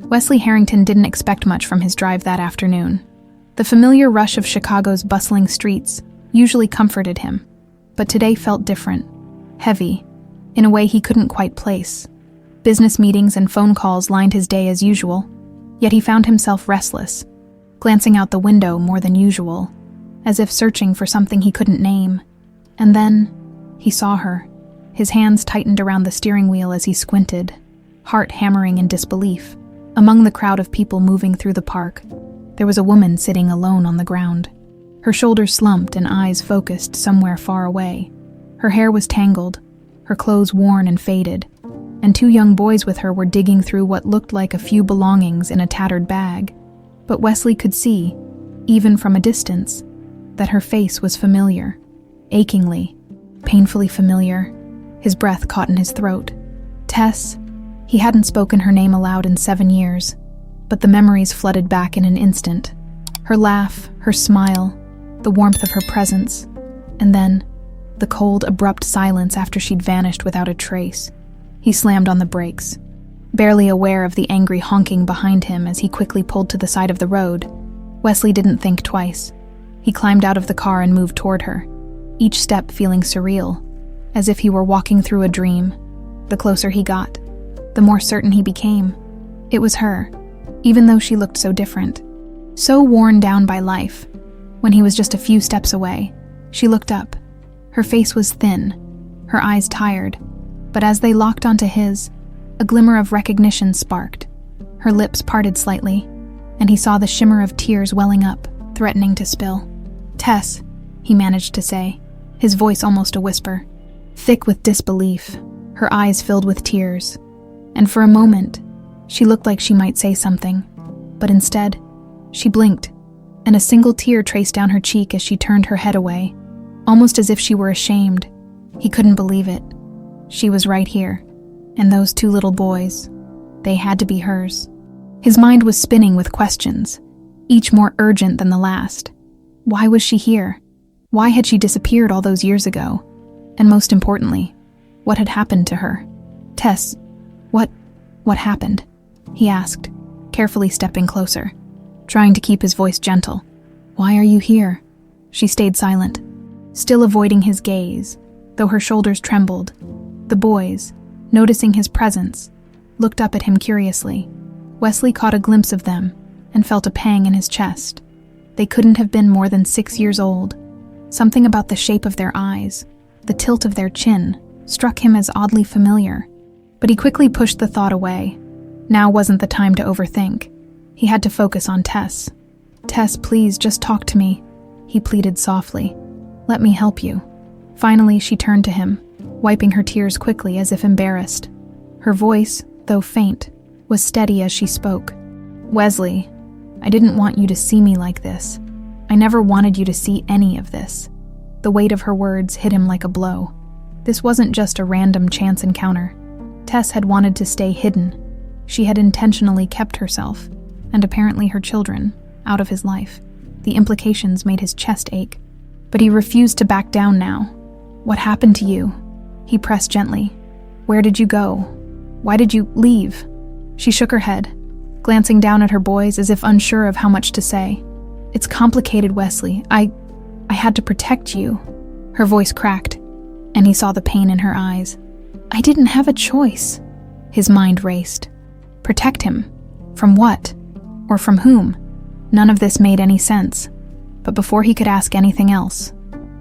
Wesley Harrington didn't expect much from his drive that afternoon. The familiar rush of Chicago's bustling streets usually comforted him, but today felt different, heavy, in a way he couldn't quite place. Business meetings and phone calls lined his day as usual, yet he found himself restless, glancing out the window more than usual, as if searching for something he couldn't name. And then he saw her. His hands tightened around the steering wheel as he squinted, heart hammering in disbelief. Among the crowd of people moving through the park, there was a woman sitting alone on the ground, her shoulders slumped and eyes focused somewhere far away. Her hair was tangled, her clothes worn and faded, and two young boys with her were digging through what looked like a few belongings in a tattered bag. But Wesley could see, even from a distance, that her face was familiar, achingly, painfully familiar. His breath caught in his throat. Tess. He hadn't spoken her name aloud in 7 years, but the memories flooded back in an instant. Her laugh, her smile, the warmth of her presence, and then the cold, abrupt silence after she'd vanished without a trace. He slammed on the brakes, barely aware of the angry honking behind him as he quickly pulled to the side of the road. Wesley didn't think twice. He climbed out of the car and moved toward her, each step feeling surreal, as if he were walking through a dream. The closer he got, the more certain he became. It was her, even though she looked so different, so worn down by life. When he was just a few steps away, she looked up. Her face was thin, her eyes tired, but as they locked onto his, a glimmer of recognition sparked. Her lips parted slightly, and he saw the shimmer of tears welling up, threatening to spill. "Tess," he managed to say, his voice almost a whisper, thick with disbelief, her eyes filled with tears. And for a moment, she looked like she might say something, but instead, she blinked, and a single tear traced down her cheek as she turned her head away, almost as if she were ashamed. He couldn't believe it. She was right here, and those two little boys, they had to be hers. His mind was spinning with questions, each more urgent than the last. Why was she here? Why had she disappeared all those years ago? And most importantly, what had happened to her? "Tess, what happened?" he asked, carefully stepping closer, trying to keep his voice gentle. "Why are you here?" She stayed silent, still avoiding his gaze, though her shoulders trembled. The boys, noticing his presence, looked up at him curiously. Wesley caught a glimpse of them and felt a pang in his chest. They couldn't have been more than 6 years old. Something about the shape of their eyes, the tilt of their chin, struck him as oddly familiar. But he quickly pushed the thought away. Now wasn't the time to overthink. He had to focus on Tess. "Tess, please, just talk to me," he pleaded softly. "Let me help you." Finally, she turned to him, wiping her tears quickly as if embarrassed. Her voice, though faint, was steady as she spoke. "Wesley, I didn't want you to see me like this. I never wanted you to see any of this." The weight of her words hit him like a blow. This wasn't just a random chance encounter. Tess had wanted to stay hidden. She had intentionally kept herself, and apparently her children, out of his life. The implications made his chest ache. But he refused to back down now. "What happened to you?" He pressed gently. "Where did you go? Why did you leave?" She shook her head, glancing down at her boys as if unsure of how much to say. "It's complicated, Wesley. I had to protect you." Her voice cracked, and he saw the pain in her eyes. "I didn't have a choice." His mind raced. Protect him? From what? Or from whom? None of this made any sense. But before he could ask anything else,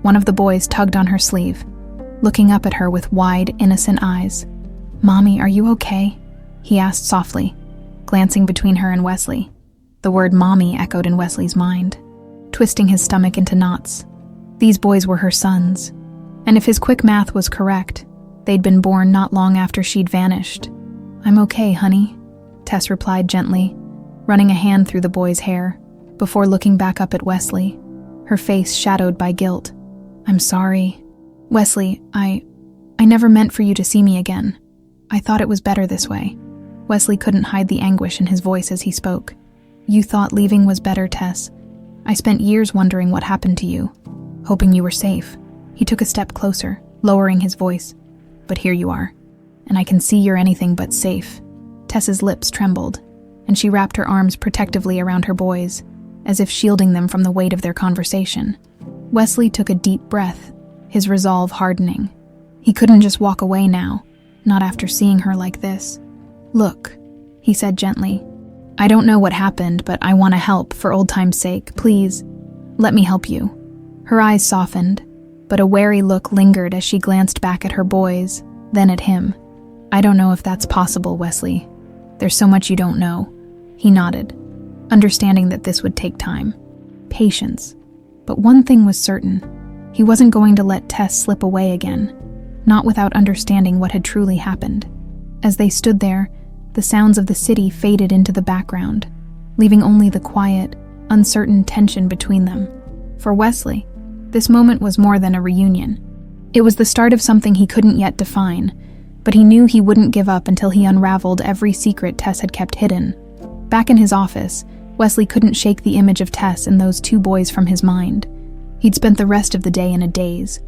one of the boys tugged on her sleeve, looking up at her with wide, innocent eyes. "Mommy, are you okay?" he asked softly, glancing between her and Wesley. The word mommy echoed in Wesley's mind, twisting his stomach into knots. These boys were her sons, and if his quick math was correct, they'd been born not long after she'd vanished. "I'm okay, honey," Tess replied gently, running a hand through the boy's hair, before looking back up at Wesley, her face shadowed by guilt. "I'm sorry. Wesley, I never meant for you to see me again. I thought it was better this way." Wesley couldn't hide the anguish in his voice as he spoke. "You thought leaving was better, Tess. I spent years wondering what happened to you, hoping you were safe." He took a step closer, lowering his voice. "But here you are, and I can see you're anything but safe." Tess's lips trembled, and she wrapped her arms protectively around her boys, as if shielding them from the weight of their conversation. Wesley took a deep breath, his resolve hardening. He couldn't just walk away now, not after seeing her like this. "Look," he said gently. "I don't know what happened, but I want to help for old time's sake. Please, let me help you." Her eyes softened, but a wary look lingered as she glanced back at her boys, then at him. "I don't know if that's possible, Wesley. There's so much you don't know." He nodded, understanding that this would take time. Patience. But one thing was certain. He wasn't going to let Tess slip away again, not without understanding what had truly happened. As they stood there, the sounds of the city faded into the background, leaving only the quiet, uncertain tension between them. For Wesley, this moment was more than a reunion. It was the start of something he couldn't yet define, but he knew he wouldn't give up until he unraveled every secret Tess had kept hidden. Back in his office, Wesley couldn't shake the image of Tess and those two boys from his mind. He'd spent the rest of the day in a daze,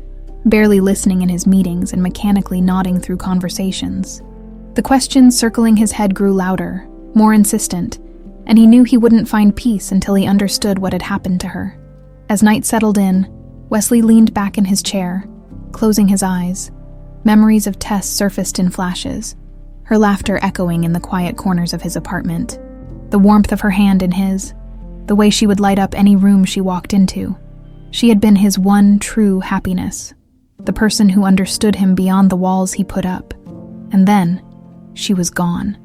barely listening in his meetings and mechanically nodding through conversations. The questions circling his head grew louder, more insistent, and he knew he wouldn't find peace until he understood what had happened to her. As night settled in, Wesley leaned back in his chair, closing his eyes. Memories of Tess surfaced in flashes, her laughter echoing in the quiet corners of his apartment, the warmth of her hand in his, the way she would light up any room she walked into. She had been his one true happiness, the person who understood him beyond the walls he put up. And then, she was gone,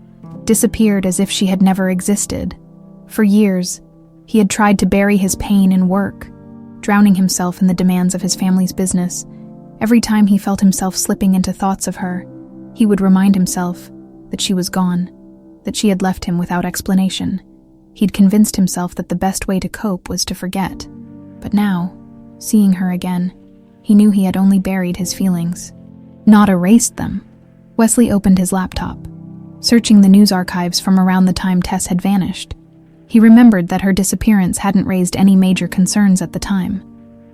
disappeared as if she had never existed. For years, he had tried to bury his pain in work, drowning himself in the demands of his family's business. Every time he felt himself slipping into thoughts of her, he would remind himself that she was gone, that she had left him without explanation. He'd convinced himself that the best way to cope was to forget. But now, seeing her again, he knew he had only buried his feelings, not erased them. Wesley opened his laptop, searching the news archives from around the time Tess had vanished. He remembered that her disappearance hadn't raised any major concerns at the time.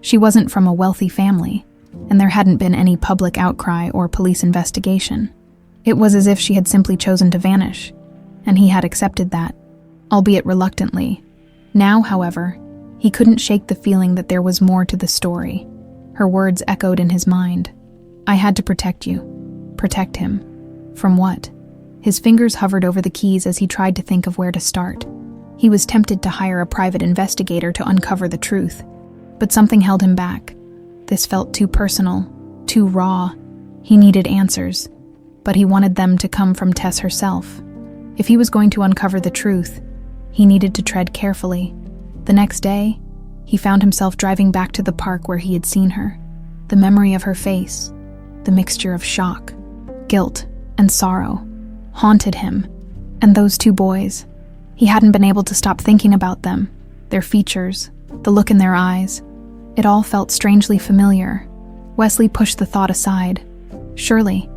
She wasn't from a wealthy family, and there hadn't been any public outcry or police investigation. It was as if she had simply chosen to vanish, and he had accepted that, albeit reluctantly. Now, however, he couldn't shake the feeling that there was more to the story. Her words echoed in his mind. "I had to protect you." Protect him. From what? His fingers hovered over the keys as he tried to think of where to start. He was tempted to hire a private investigator to uncover the truth, but something held him back. This felt too personal, too raw. He needed answers, but he wanted them to come from Tess herself. If he was going to uncover the truth, he needed to tread carefully. The next day, he found himself driving back to the park where he had seen her. The memory of her face, the mixture of shock, guilt, and sorrow, haunted him. And those two boys, he hadn't been able to stop thinking about them, their features, the look in their eyes. It all felt strangely familiar. Wesley pushed the thought aside. Surely,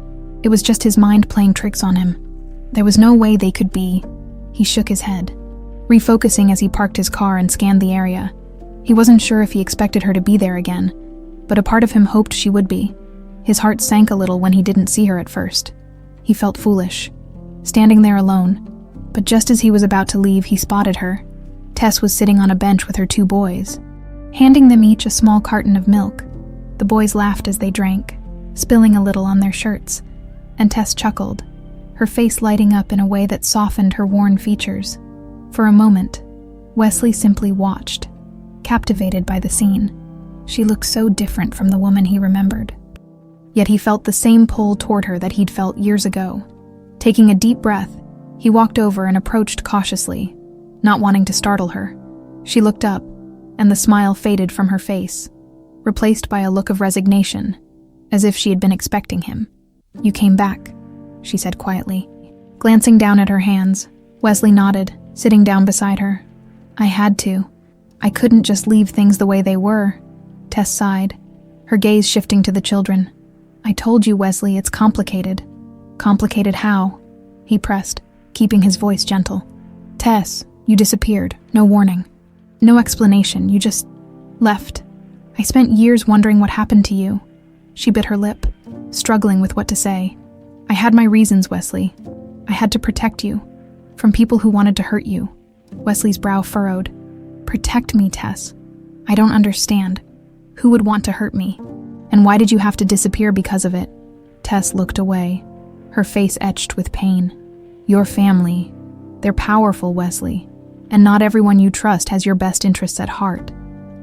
it was just his mind playing tricks on him. There was no way they could be. He shook his head, refocusing as he parked his car and scanned the area. He wasn't sure if he expected her to be there again, but a part of him hoped she would be. His heart sank a little when he didn't see her at first. He felt foolish, standing there alone. But just as he was about to leave, he spotted her. Tess was sitting on a bench with her two boys, handing them each a small carton of milk. The boys laughed as they drank, spilling a little on their shirts, and Tess chuckled, her face lighting up in a way that softened her worn features. For a moment, Wesley simply watched, captivated by the scene. She looked so different from the woman he remembered. Yet he felt the same pull toward her that he'd felt years ago. Taking a deep breath, he walked over and approached cautiously, not wanting to startle her. She looked up, and the smile faded from her face, replaced by a look of resignation, as if she had been expecting him. "You came back," she said quietly. Glancing down at her hands, Wesley nodded, sitting down beside her. "I had to. I couldn't just leave things the way they were." Tess sighed, her gaze shifting to the children. "I told you, Wesley, it's complicated." "Complicated how?" he pressed, keeping his voice gentle. "Tess, you disappeared, no warning. No explanation, you just left. I spent years wondering what happened to you." She bit her lip, struggling with what to say. "I had my reasons, Wesley. I had to protect you. From people who wanted to hurt you. Wesley's brow furrowed. Protect me, Tess. I don't understand. Who would want to hurt me? And why did you have to disappear because of it? Tess looked away, her face etched with pain. Your family. They're powerful, Wesley. And not everyone you trust has your best interests at heart.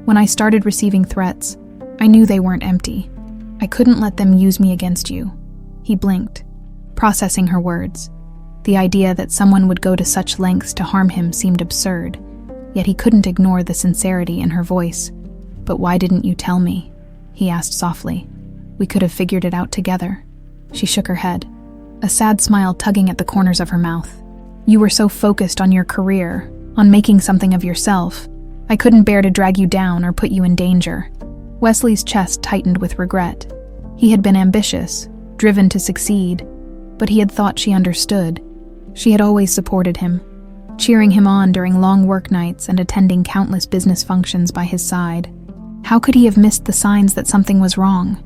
When I started receiving threats, I knew they weren't empty. I couldn't let them use me against you. He blinked, processing her words. The idea that someone would go to such lengths to harm him seemed absurd, yet he couldn't ignore the sincerity in her voice. But why didn't you tell me? He asked softly. We could have figured it out together. She shook her head, a sad smile tugging at the corners of her mouth. You were so focused on your career, on making something of yourself. I couldn't bear to drag you down or put you in danger. Wesley's chest tightened with regret. He had been ambitious, driven to succeed, but he had thought she understood. She had always supported him, cheering him on during long work nights and attending countless business functions by his side. How could he have missed the signs that something was wrong?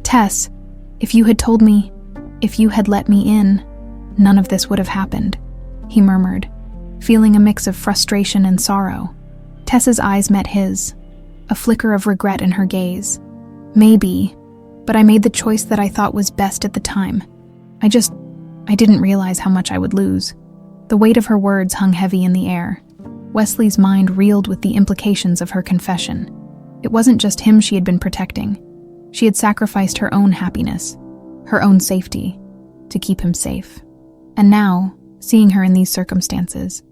Tess, if you had told me, if you had let me in, none of this would have happened, he murmured, feeling a mix of frustration and sorrow. Tess's eyes met his, a flicker of regret in her gaze. Maybe, but I made the choice that I thought was best at the time. I didn't realize how much I would lose. The weight of her words hung heavy in the air. Wesley's mind reeled with the implications of her confession. It wasn't just him she had been protecting. She had sacrificed her own happiness, her own safety, to keep him safe. And now, seeing her in these circumstances,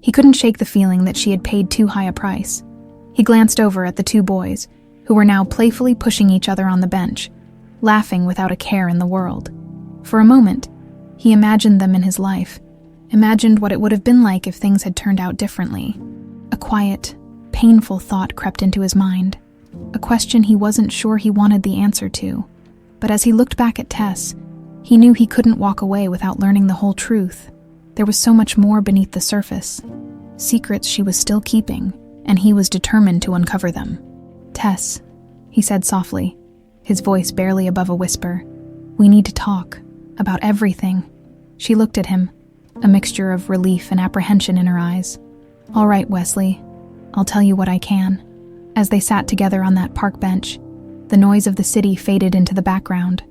he couldn't shake the feeling that she had paid too high a price. He glanced over at the two boys, who were now playfully pushing each other on the bench, laughing without a care in the world. For a moment, he imagined them in his life, imagined what it would have been like if things had turned out differently. A quiet, painful thought crept into his mind, a question he wasn't sure he wanted the answer to. But as he looked back at Tess, he knew he couldn't walk away without learning the whole truth. There was so much more beneath the surface, secrets she was still keeping, and he was determined to uncover them. Tess, he said softly, his voice barely above a whisper, we need to talk, about everything. She looked at him, a mixture of relief and apprehension in her eyes. All right, Wesley, I'll tell you what I can. As they sat together on that park bench, the noise of the city faded into the background,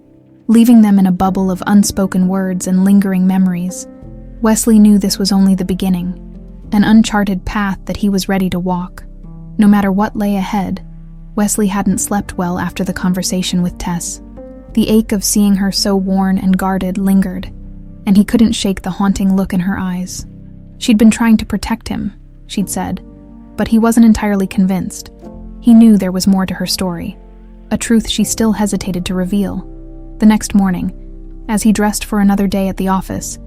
leaving them in a bubble of unspoken words and lingering memories. Wesley knew this was only the beginning, an uncharted path that he was ready to walk. No matter what lay ahead, Wesley hadn't slept well after the conversation with Tess. The ache of seeing her so worn and guarded lingered, and he couldn't shake the haunting look in her eyes. She'd been trying to protect him, she'd said, but he wasn't entirely convinced. He knew there was more to her story, a truth she still hesitated to reveal. The next morning, as he dressed for another day at the office,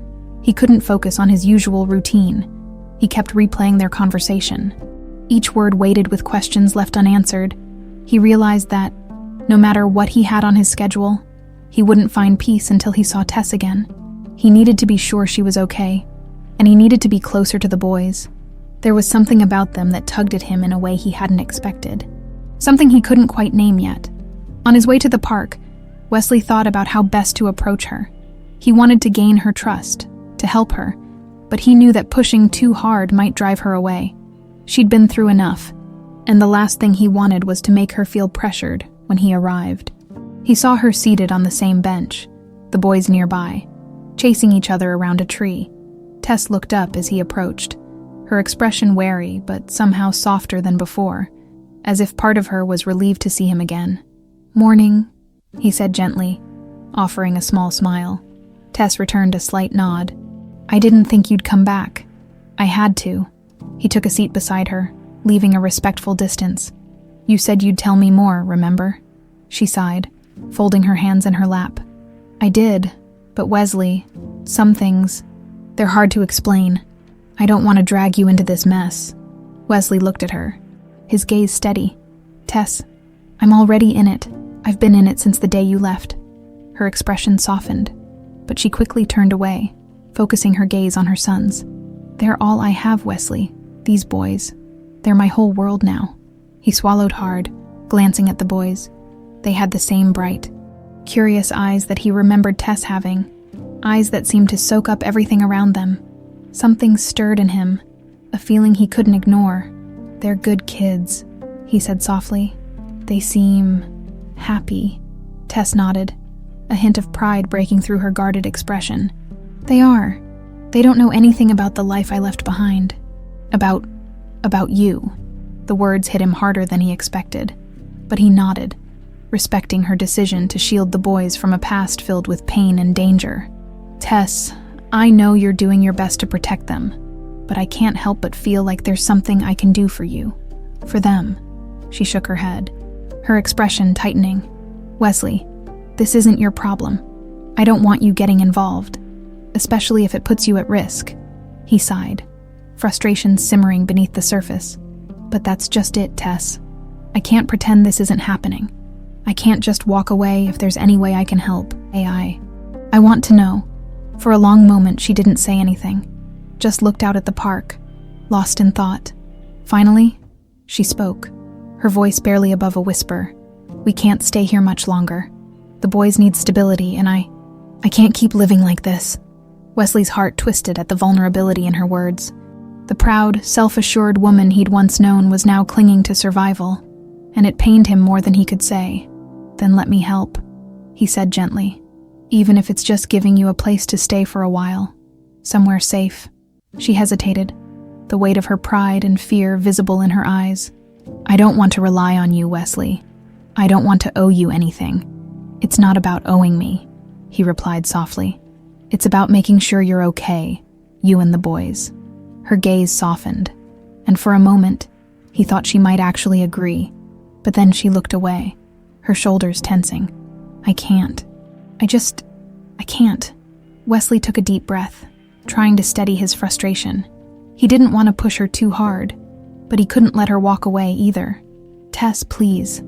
he couldn't focus on his usual routine. He kept replaying their conversation, each word weighted with questions left unanswered. He realized that, no matter what he had on his schedule, he wouldn't find peace until he saw Tess again. He needed to be sure she was okay, and he needed to be closer to the boys. There was something about them that tugged at him in a way he hadn't expected, something he couldn't quite name yet. On his way to the park, Wesley thought about how best to approach her. He wanted to gain her trust, to help her, but he knew that pushing too hard might drive her away. She'd been through enough, and the last thing he wanted was to make her feel pressured when he arrived. He saw her seated on the same bench, the boys nearby, chasing each other around a tree. Tess looked up as he approached, her expression wary but somehow softer than before, as if part of her was relieved to see him again. "Morning," he said gently, offering a small smile. Tess returned a slight nod. "I didn't think you'd come back. I had to." He took a seat beside her, leaving a respectful distance. "You said you'd tell me more, remember?" She sighed, folding her hands in her lap. "I did, but Wesley, some things, they're hard to explain. I don't want to drag you into this mess." Wesley looked at her, his gaze steady. "Tess, I'm already in it. I've been in it since the day you left." Her expression softened, but she quickly turned away, focusing her gaze on her sons. "They're all I have, Wesley. These boys. They're my whole world now." He swallowed hard, glancing at the boys. They had the same bright, curious eyes that he remembered Tess having, eyes that seemed to soak up everything around them. Something stirred in him, a feeling he couldn't ignore. "They're good kids," he said softly. "They seem happy." Tess nodded, a hint of pride breaking through her guarded expression. "They are. They don't know anything about the life I left behind. About you." The words hit him harder than he expected, but he nodded, respecting her decision to shield the boys from a past filled with pain and danger. "Tess, I know you're doing your best to protect them, but I can't help but feel like there's something I can do for you. For them." She shook her head, her expression tightening. "Wesley, this isn't your problem. I don't want you getting involved, especially if it puts you at risk." He sighed, frustration simmering beneath the surface. "But that's just it, Tess. I can't pretend this isn't happening. I can't just walk away if there's any way I can help. I want to know." For a long moment, she didn't say anything, just looked out at the park, lost in thought. Finally, she spoke, her voice barely above a whisper. "We can't stay here much longer. The boys need stability, and I can't keep living like this." Wesley's heart twisted at the vulnerability in her words. The proud, self-assured woman he'd once known was now clinging to survival, and it pained him more than he could say. "Then let me help," he said gently. "Even if it's just giving you a place to stay for a while, somewhere safe." She hesitated, the weight of her pride and fear visible in her eyes. "I don't want to rely on you, Wesley. I don't want to owe you anything." "It's not about owing me," he replied softly. "It's about making sure you're okay, you and the boys." Her gaze softened, and for a moment, he thought she might actually agree, but then she looked away, her shoulders tensing. I can't. Wesley took a deep breath, trying to steady his frustration. He didn't want to push her too hard, but he couldn't let her walk away either. "Tess, please.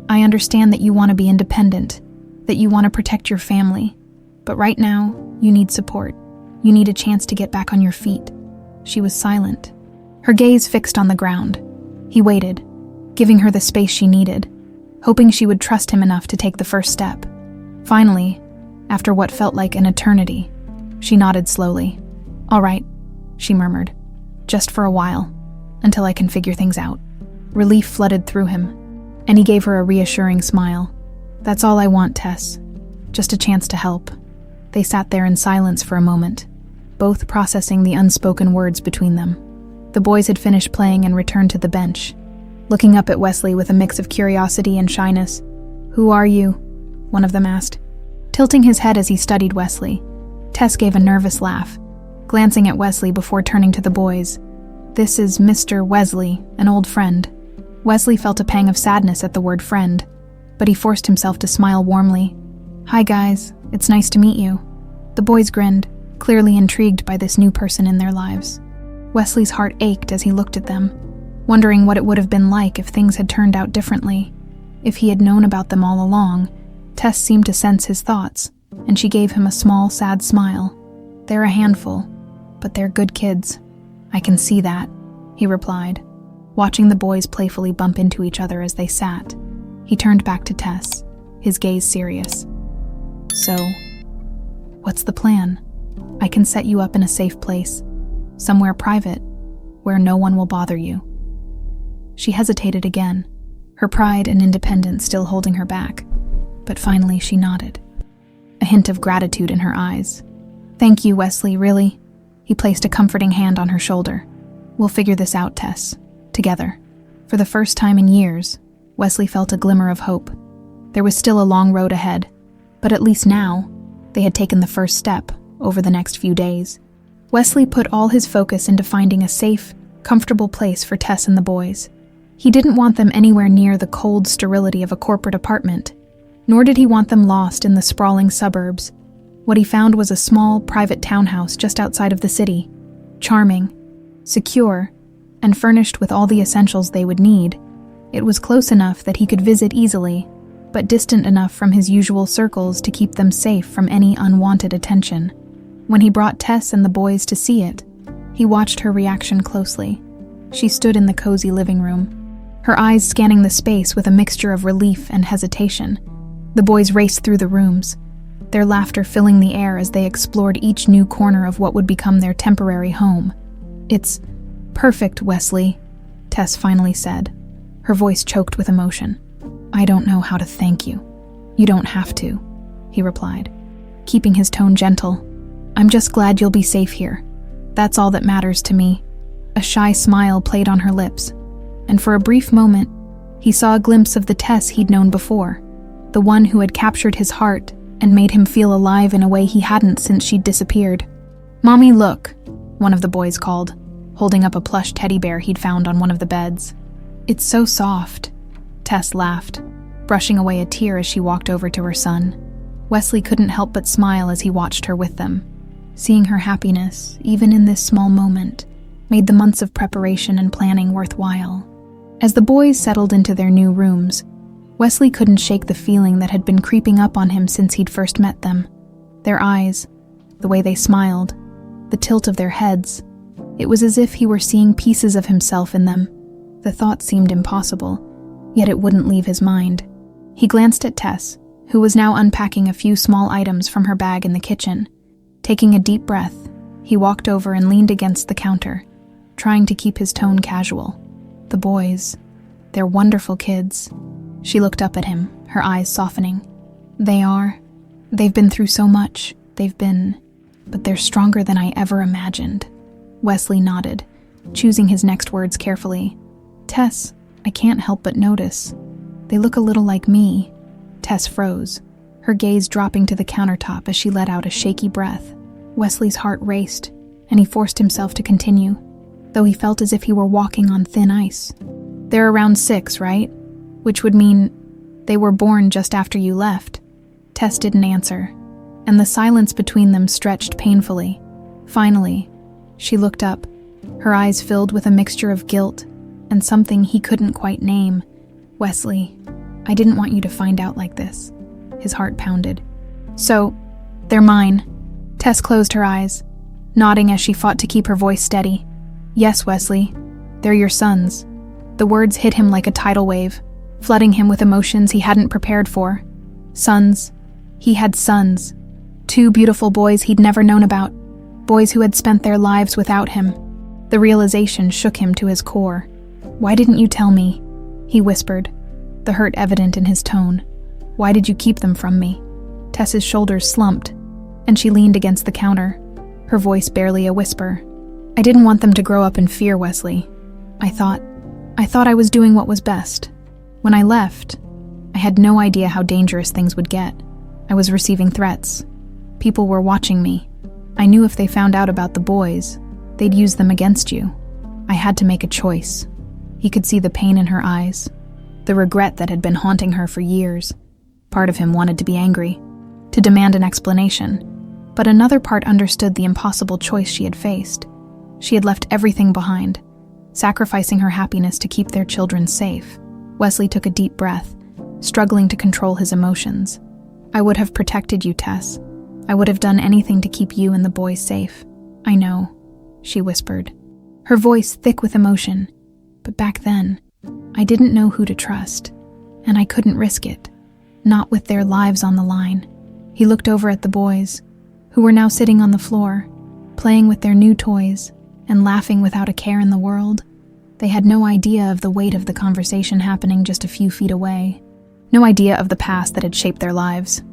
I understand that you want to be independent, that you want to protect your family, but right now, you need support. You need a chance to get back on your feet." She was silent, her gaze fixed on the ground. He waited, giving her the space she needed, hoping she would trust him enough to take the first step. Finally, after what felt like an eternity, she nodded slowly. "All right," she murmured, "just for a while, until I can figure things out." Relief flooded through him, and he gave her a reassuring smile. "That's all I want, Tess. Just a chance to help." They sat there in silence for a moment, both processing the unspoken words between them. The boys had finished playing and returned to the bench, looking up at Wesley with a mix of curiosity and shyness. "Who are you?" one of them asked. Tilting his head as he studied Wesley, Tess gave a nervous laugh, glancing at Wesley before turning to the boys. "This is Mr. Wesley, an old friend." Wesley felt a pang of sadness at the word friend, but he forced himself to smile warmly. "Hi guys, it's nice to meet you." The boys grinned, clearly intrigued by this new person in their lives. Wesley's heart ached as he looked at them, wondering what it would have been like if things had turned out differently. If he had known about them all along, Tess seemed to sense his thoughts, and she gave him a small, sad smile. "They're a handful, but they're good kids. I can see that," he replied, watching the boys playfully bump into each other as they sat. He turned back to Tess, his gaze serious. "So, what's the plan? I can set you up in a safe place, somewhere private, where no one will bother you." She hesitated again, her pride and independence still holding her back, but finally she nodded, a hint of gratitude in her eyes. "Thank you, Wesley, really." He placed a comforting hand on her shoulder. "We'll figure this out, Tess, together." For the first time in years, Wesley felt a glimmer of hope. There was still a long road ahead, but at least now, they had taken the first step over the next few days. Wesley put all his focus into finding a safe, comfortable place for Tess and the boys. He didn't want them anywhere near the cold sterility of a corporate apartment, nor did he want them lost in the sprawling suburbs. What he found was a small, private townhouse just outside of the city, charming, secure, and furnished with all the essentials they would need. It was close enough that he could visit easily, but distant enough from his usual circles to keep them safe from any unwanted attention. When he brought Tess and the boys to see it, he watched her reaction closely. She stood in the cozy living room, her eyes scanning the space with a mixture of relief and hesitation. The boys raced through the rooms, their laughter filling the air as they explored each new corner of what would become their temporary home. "It's perfect, Wesley," Tess finally said, her voice choked with emotion. "I don't know how to thank you." "You don't have to," he replied, keeping his tone gentle. "I'm just glad you'll be safe here. That's all that matters to me." A shy smile played on her lips, and for a brief moment, he saw a glimpse of the Tess he'd known before, the one who had captured his heart and made him feel alive in a way he hadn't since she'd disappeared. "Mommy, look," one of the boys called, holding up a plush teddy bear he'd found on one of the beds. "It's so soft," Tess laughed, brushing away a tear as she walked over to her son. Wesley couldn't help but smile as he watched her with them. Seeing her happiness, even in this small moment, made the months of preparation and planning worthwhile. As the boys settled into their new rooms, Wesley couldn't shake the feeling that had been creeping up on him since he'd first met them. Their eyes, the way they smiled, the tilt of their heads, it was as if he were seeing pieces of himself in them. The thought seemed impossible, yet it wouldn't leave his mind. He glanced at Tess, who was now unpacking a few small items from her bag in the kitchen. Taking a deep breath, he walked over and leaned against the counter, trying to keep his tone casual. "The boys, they're wonderful kids." She looked up at him, her eyes softening. They've been through so much, but they're stronger than I ever imagined." Wesley nodded, choosing his next words carefully. "Tess, I can't help but notice. They look a little like me." Tess froze, her gaze dropping to the countertop as she let out a shaky breath. Wesley's heart raced, and he forced himself to continue, though he felt as if he were walking on thin ice. "They're around 6, right? Which would mean they were born just after you left." Tess didn't answer, and the silence between them stretched painfully. Finally, she looked up, her eyes filled with a mixture of guilt and something he couldn't quite name. "Wesley, I didn't want you to find out like this." His heart pounded. "So, they're mine." Tess closed her eyes, nodding as she fought to keep her voice steady. "Yes, Wesley, they're your sons." The words hit him like a tidal wave, flooding him with emotions he hadn't prepared for. Sons. He had sons. 2 beautiful boys he'd never known about. Boys who had spent their lives without him. The realization shook him to his core. "Why didn't you tell me?" he whispered, the hurt evident in his tone. "Why did you keep them from me?" Tess's shoulders slumped, and she leaned against the counter, her voice barely a whisper. "I didn't want them to grow up in fear, Wesley. I thought I was doing what was best. When I left, I had no idea how dangerous things would get. I was receiving threats. People were watching me. I knew if they found out about the boys, they'd use them against you. I had to make a choice." He could see the pain in her eyes, the regret that had been haunting her for years. Part of him wanted to be angry, to demand an explanation, but another part understood the impossible choice she had faced. She had left everything behind, sacrificing her happiness to keep their children safe. Wesley took a deep breath, struggling to control his emotions. "I would have protected you, Tess. I would have done anything to keep you and the boys safe." "I know," she whispered, her voice thick with emotion. "But back then, I didn't know who to trust, and I couldn't risk it, not with their lives on the line." He looked over at the boys, who were now sitting on the floor, playing with their new toys and laughing without a care in the world. They had no idea of the weight of the conversation happening just a few feet away, no idea of the past that had shaped their lives.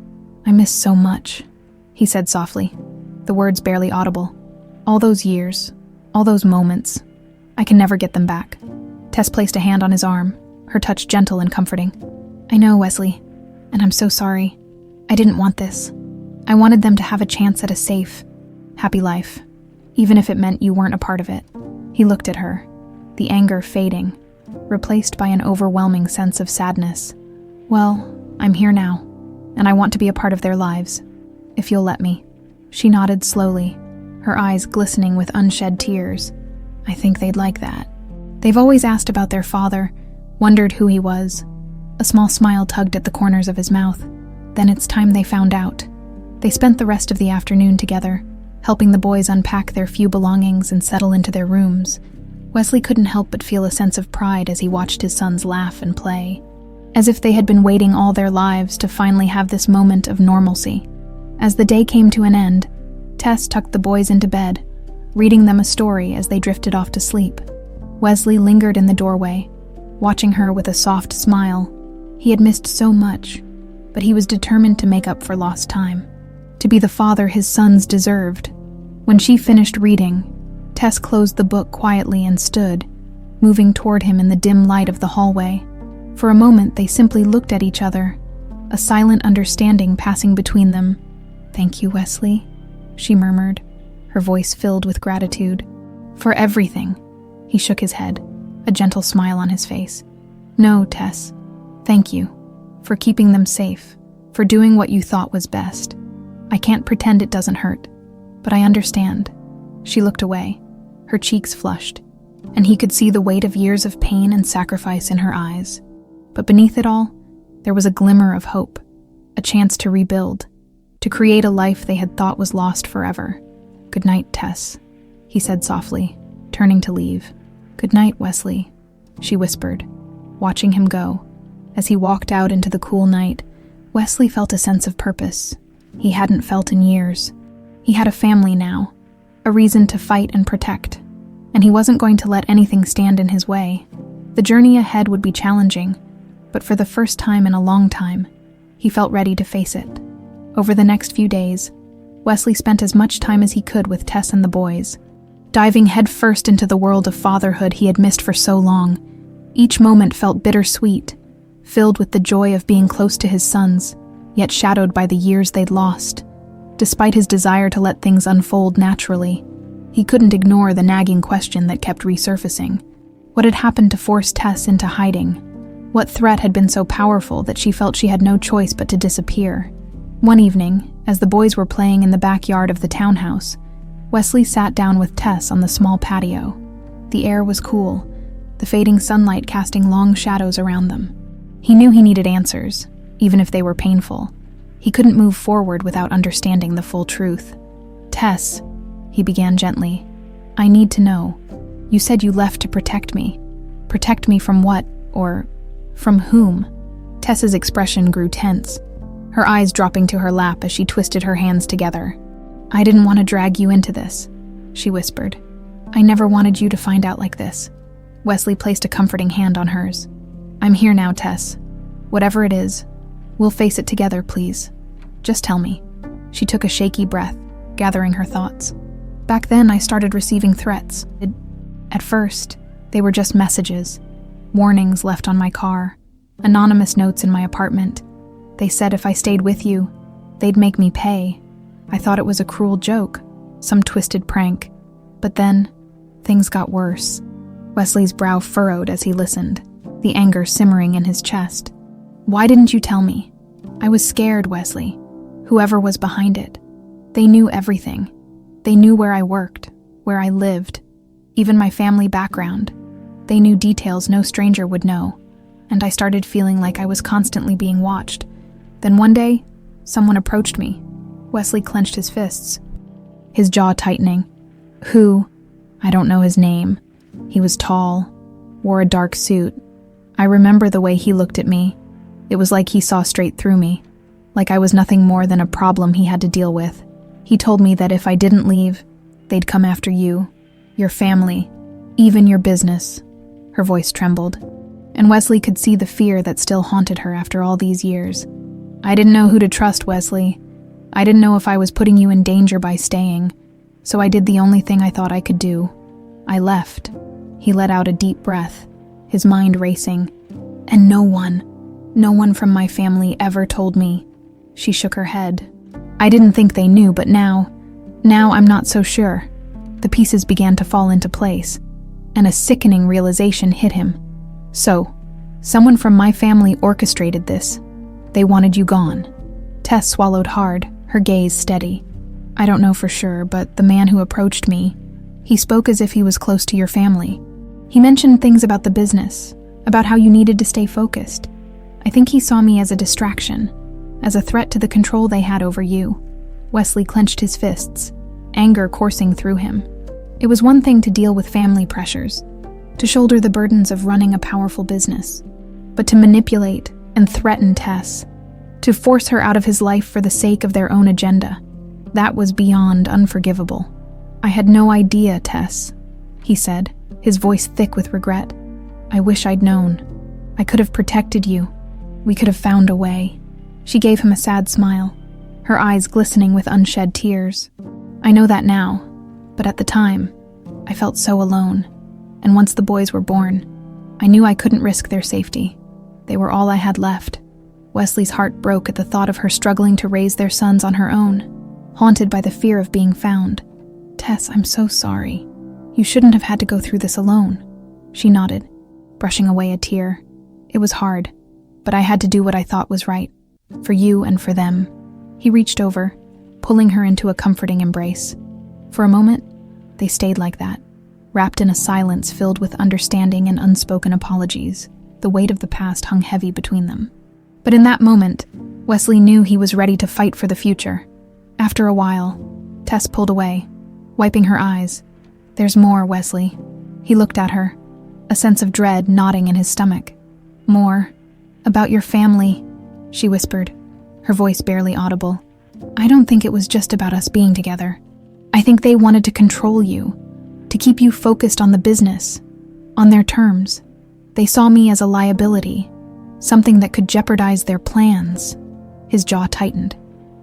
"I miss so much," he said softly, the words barely audible. "All those years, all those moments, I can never get them back." Tess placed a hand on his arm, her touch gentle and comforting. "I know, Wesley, and I'm so sorry. I didn't want this. I wanted them to have a chance at a safe, happy life, even if it meant you weren't a part of it." He looked at her, the anger fading, replaced by an overwhelming sense of sadness. "Well, I'm here now, and I want to be a part of their lives, if you'll let me." She nodded slowly, her eyes glistening with unshed tears. "I think they'd like that. They've always asked about their father, wondered who he was." A small smile tugged at the corners of his mouth. "Then it's time they found out." They spent the rest of the afternoon together, helping the boys unpack their few belongings and settle into their rooms. Wesley couldn't help but feel a sense of pride as he watched his sons laugh and play, as if they had been waiting all their lives to finally have this moment of normalcy. As the day came to an end, Tess tucked the boys into bed, reading them a story as they drifted off to sleep. Wesley lingered in the doorway, watching her with a soft smile. He had missed so much, but he was determined to make up for lost time, to be the father his sons deserved. When she finished reading, Tess closed the book quietly and stood, moving toward him in the dim light of the hallway. For a moment, they simply looked at each other, a silent understanding passing between them. "Thank you, Wesley," she murmured, her voice filled with gratitude. "For everything." He shook his head, a gentle smile on his face. "No, Tess. Thank you. For keeping them safe. For doing what you thought was best. I can't pretend it doesn't hurt, but I understand." She looked away, her cheeks flushed, and he could see the weight of years of pain and sacrifice in her eyes. But beneath it all, there was a glimmer of hope, a chance to rebuild, to create a life they had thought was lost forever. "Good night, Tess," he said softly, turning to leave. "Good night, Wesley," she whispered, watching him go. As he walked out into the cool night, Wesley felt a sense of purpose he hadn't felt in years. He had a family now, a reason to fight and protect, and he wasn't going to let anything stand in his way. The journey ahead would be challenging, but for the first time in a long time, he felt ready to face it. Over the next few days, Wesley spent as much time as he could with Tess and the boys, diving headfirst into the world of fatherhood he had missed for so long. Each moment felt bittersweet, filled with the joy of being close to his sons, yet shadowed by the years they'd lost. Despite his desire to let things unfold naturally, he couldn't ignore the nagging question that kept resurfacing. What had happened to force Tess into hiding? What threat had been so powerful that she felt she had no choice but to disappear? One evening, as the boys were playing in the backyard of the townhouse, Wesley sat down with Tess on the small patio. The air was cool, the fading sunlight casting long shadows around them. He knew he needed answers, even if they were painful. He couldn't move forward without understanding the full truth. "Tess," he began gently, "I need to know. You said you left to protect me. Protect me from what, or from whom?" Tess's expression grew tense, her eyes dropping to her lap as she twisted her hands together. "I didn't want to drag you into this," she whispered. "I never wanted you to find out like this." Wesley placed a comforting hand on hers. "I'm here now, Tess. Whatever it is, we'll face it together, please. Just tell me." She took a shaky breath, gathering her thoughts. "Back then, I started receiving threats. At first, they were just messages, warnings left on my car, anonymous notes in my apartment. They said if I stayed with you, they'd make me pay. I thought it was a cruel joke, some twisted prank. But then, things got worse." Wesley's brow furrowed as he listened, the anger simmering in his chest. "Why didn't you tell me?" "I was scared, Wesley. Whoever was behind it. They knew everything. They knew where I worked, where I lived, even my family background. They knew details no stranger would know, and I started feeling like I was constantly being watched. Then one day, someone approached me." Wesley clenched his fists, his jaw tightening. "Who?" "I don't know his name. He was tall, wore a dark suit. I remember the way he looked at me. It was like he saw straight through me, like I was nothing more than a problem he had to deal with. He told me that if I didn't leave, they'd come after you, your family, even your business." Her voice trembled, and Wesley could see the fear that still haunted her after all these years. "I didn't know who to trust, Wesley. I didn't know if I was putting you in danger by staying, so I did the only thing I thought I could do. I left." He let out a deep breath, his mind racing. "And no one from my family ever told me." She shook her head. "I didn't think they knew, but now I'm not so sure." The pieces began to fall into place, and a sickening realization hit him. "So, someone from my family orchestrated this. They wanted you gone." Tess swallowed hard, her gaze steady. "I don't know for sure, but the man who approached me, he spoke as if he was close to your family. He mentioned things about the business, about how you needed to stay focused. I think he saw me as a distraction, as a threat to the control they had over you." Wesley clenched his fists, anger coursing through him. It was one thing to deal with family pressures, to shoulder the burdens of running a powerful business, but to manipulate and threaten Tess, to force her out of his life for the sake of their own agenda. That was beyond unforgivable. "I had no idea, Tess," he said, his voice thick with regret. "I wish I'd known. I could have protected you. We could have found a way." She gave him a sad smile, her eyes glistening with unshed tears. "I know that now, but at the time, I felt so alone. And once the boys were born, I knew I couldn't risk their safety. They were all I had left." Wesley's heart broke at the thought of her struggling to raise their sons on her own, haunted by the fear of being found. "Tess, I'm so sorry. You shouldn't have had to go through this alone." She nodded, brushing away a tear. "It was hard, but I had to do what I thought was right, for you and for them." He reached over, pulling her into a comforting embrace. For a moment, they stayed like that, wrapped in a silence filled with understanding and unspoken apologies. The weight of the past hung heavy between them. But in that moment, Wesley knew he was ready to fight for the future. After a while, Tess pulled away, wiping her eyes. "There's more, Wesley." He looked at her, a sense of dread knotting in his stomach. "More about your family," she whispered, her voice barely audible. "I don't think it was just about us being together. I think they wanted to control you, to keep you focused on the business, on their terms. They saw me as a liability, something that could jeopardize their plans." His jaw tightened,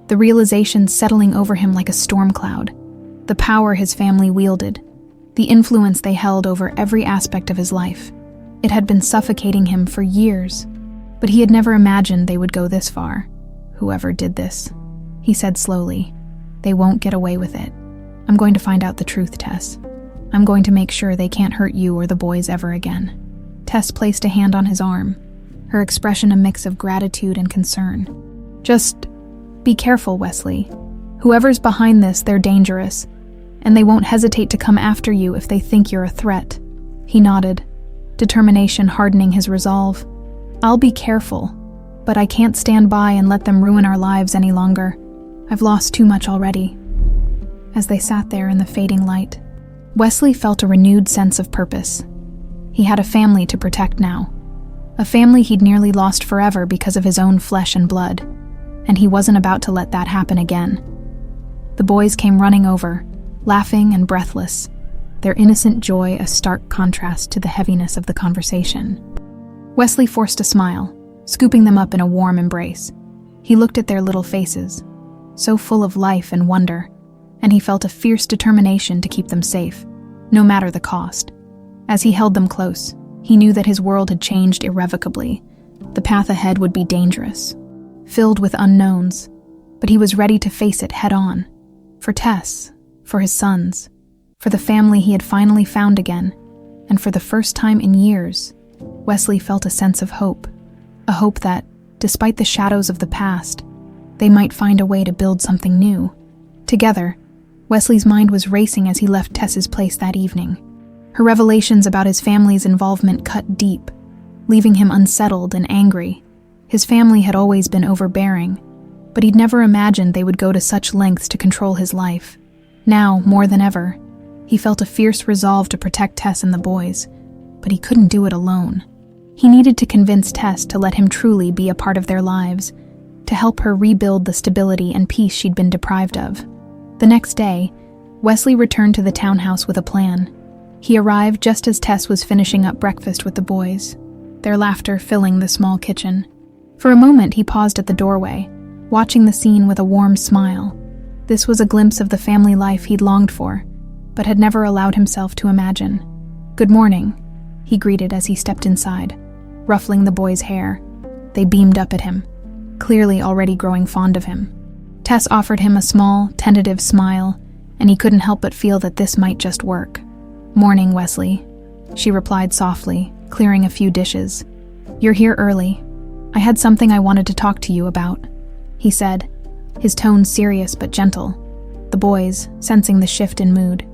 the realization settling over him like a storm cloud. The power his family wielded, the influence they held over every aspect of his life. It had been suffocating him for years, but he had never imagined they would go this far. "Whoever did this," he said slowly, "they won't get away with it. I'm going to find out the truth, Tess. I'm going to make sure they can't hurt you or the boys ever again." Tess placed a hand on his arm, her expression a mix of gratitude and concern. "Just be careful, Wesley. Whoever's behind this, they're dangerous, and they won't hesitate to come after you if they think you're a threat." He nodded, determination hardening his resolve. "I'll be careful, but I can't stand by and let them ruin our lives any longer. I've lost too much already." As they sat there in the fading light, Wesley felt a renewed sense of purpose. He had a family to protect now, a family he'd nearly lost forever because of his own flesh and blood, and he wasn't about to let that happen again. The boys came running over, laughing and breathless, their innocent joy a stark contrast to the heaviness of the conversation. Wesley forced a smile, scooping them up in a warm embrace. He looked at their little faces, so full of life and wonder, and he felt a fierce determination to keep them safe, no matter the cost. As he held them close, he knew that his world had changed irrevocably. The path ahead would be dangerous, filled with unknowns, but he was ready to face it head-on. For Tess, for his sons, for the family he had finally found again, and for the first time in years, Wesley felt a sense of hope. A hope that, despite the shadows of the past, they might find a way to build something new. Together, Wesley's mind was racing as he left Tess's place that evening. Her revelations about his family's involvement cut deep, leaving him unsettled and angry. His family had always been overbearing, but he'd never imagined they would go to such lengths to control his life. Now, more than ever, he felt a fierce resolve to protect Tess and the boys, but he couldn't do it alone. He needed to convince Tess to let him truly be a part of their lives, to help her rebuild the stability and peace she'd been deprived of. The next day, Wesley returned to the townhouse with a plan. He arrived just as Tess was finishing up breakfast with the boys, their laughter filling the small kitchen. For a moment, he paused at the doorway, watching the scene with a warm smile. This was a glimpse of the family life he'd longed for, but had never allowed himself to imagine. "Good morning," he greeted as he stepped inside, ruffling the boys' hair. They beamed up at him, clearly already growing fond of him. Tess offered him a small, tentative smile, and he couldn't help but feel that this might just work. "Morning, Wesley," she replied softly, clearing a few dishes. "You're here early. I had something I wanted to talk to you about," he said, his tone serious but gentle. The boys, sensing the shift in mood,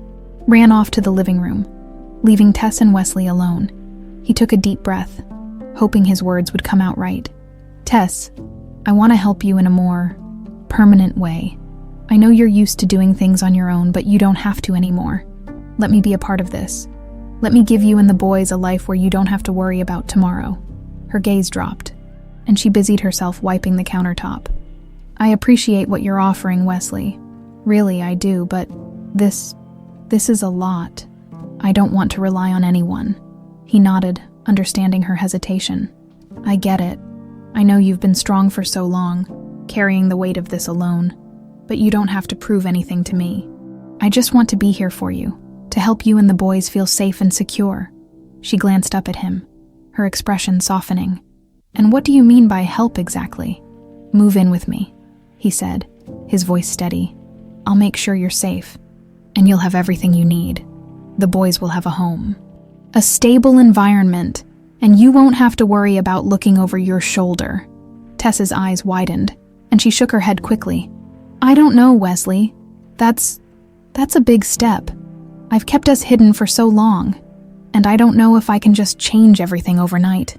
ran off to the living room, leaving Tess and Wesley alone. He took a deep breath, hoping his words would come out right. "Tess, I want to help you in a more permanent way. I know you're used to doing things on your own, but you don't have to anymore. Let me be a part of this. Let me give you and the boys a life where you don't have to worry about tomorrow." Her gaze dropped, and she busied herself wiping the countertop. "I appreciate what you're offering, Wesley. Really, I do, but this is a lot. I don't want to rely on anyone." He nodded, understanding her hesitation. "I get it. I know you've been strong for so long, carrying the weight of this alone, but you don't have to prove anything to me. I just want to be here for you, to help you and the boys feel safe and secure." She glanced up at him, her expression softening. "And what do you mean by help exactly?" "Move in with me," he said, his voice steady. "I'll make sure you're safe, and you'll have everything you need. The boys will have a home. A stable environment, and you won't have to worry about looking over your shoulder." Tess's eyes widened, and she shook her head quickly. "I don't know, Wesley. That's a big step. I've kept us hidden for so long, and I don't know if I can just change everything overnight."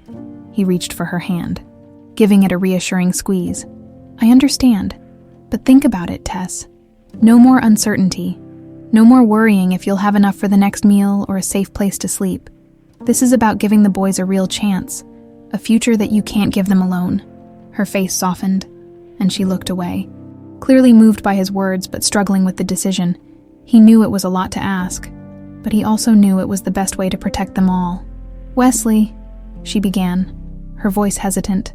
He reached for her hand, giving it a reassuring squeeze. "I understand, but think about it, Tess. No more uncertainty. No more worrying if you'll have enough for the next meal or a safe place to sleep. This is about giving the boys a real chance, a future that you can't give them alone." Her face softened, and she looked away, clearly moved by his words but struggling with the decision. He knew it was a lot to ask, but he also knew it was the best way to protect them all. "Wesley," she began, her voice hesitant,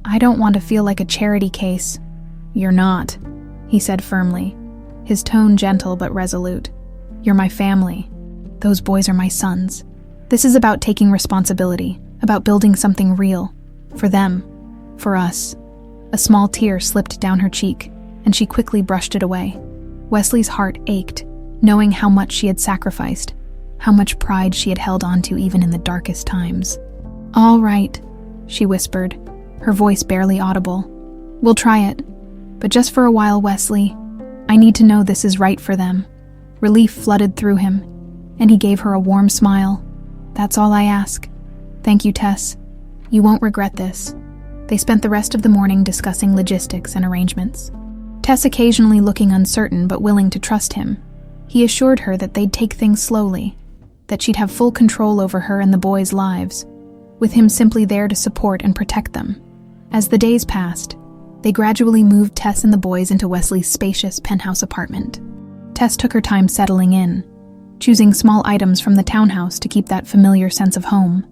"I don't want to feel like a charity case." "You're not," he said firmly, his tone gentle but resolute. "You're my family. Those boys are my sons. This is about taking responsibility, about building something real. For them. For us." A small tear slipped down her cheek, and she quickly brushed it away. Wesley's heart ached, knowing how much she had sacrificed, how much pride she had held onto even in the darkest times. "All right," she whispered, her voice barely audible. "We'll try it. But just for a while, Wesley. I need to know this is right for them." Relief flooded through him, and he gave her a warm smile. "That's all I ask. Thank you, Tess. You won't regret this." They spent the rest of the morning discussing logistics and arrangements. Tess occasionally looking uncertain but willing to trust him. He assured her that they'd take things slowly, that she'd have full control over her and the boys' lives, with him simply there to support and protect them. As the days passed, they gradually moved Tess and the boys into Wesley's spacious penthouse apartment. Tess took her time settling in, choosing small items from the townhouse to keep that familiar sense of home.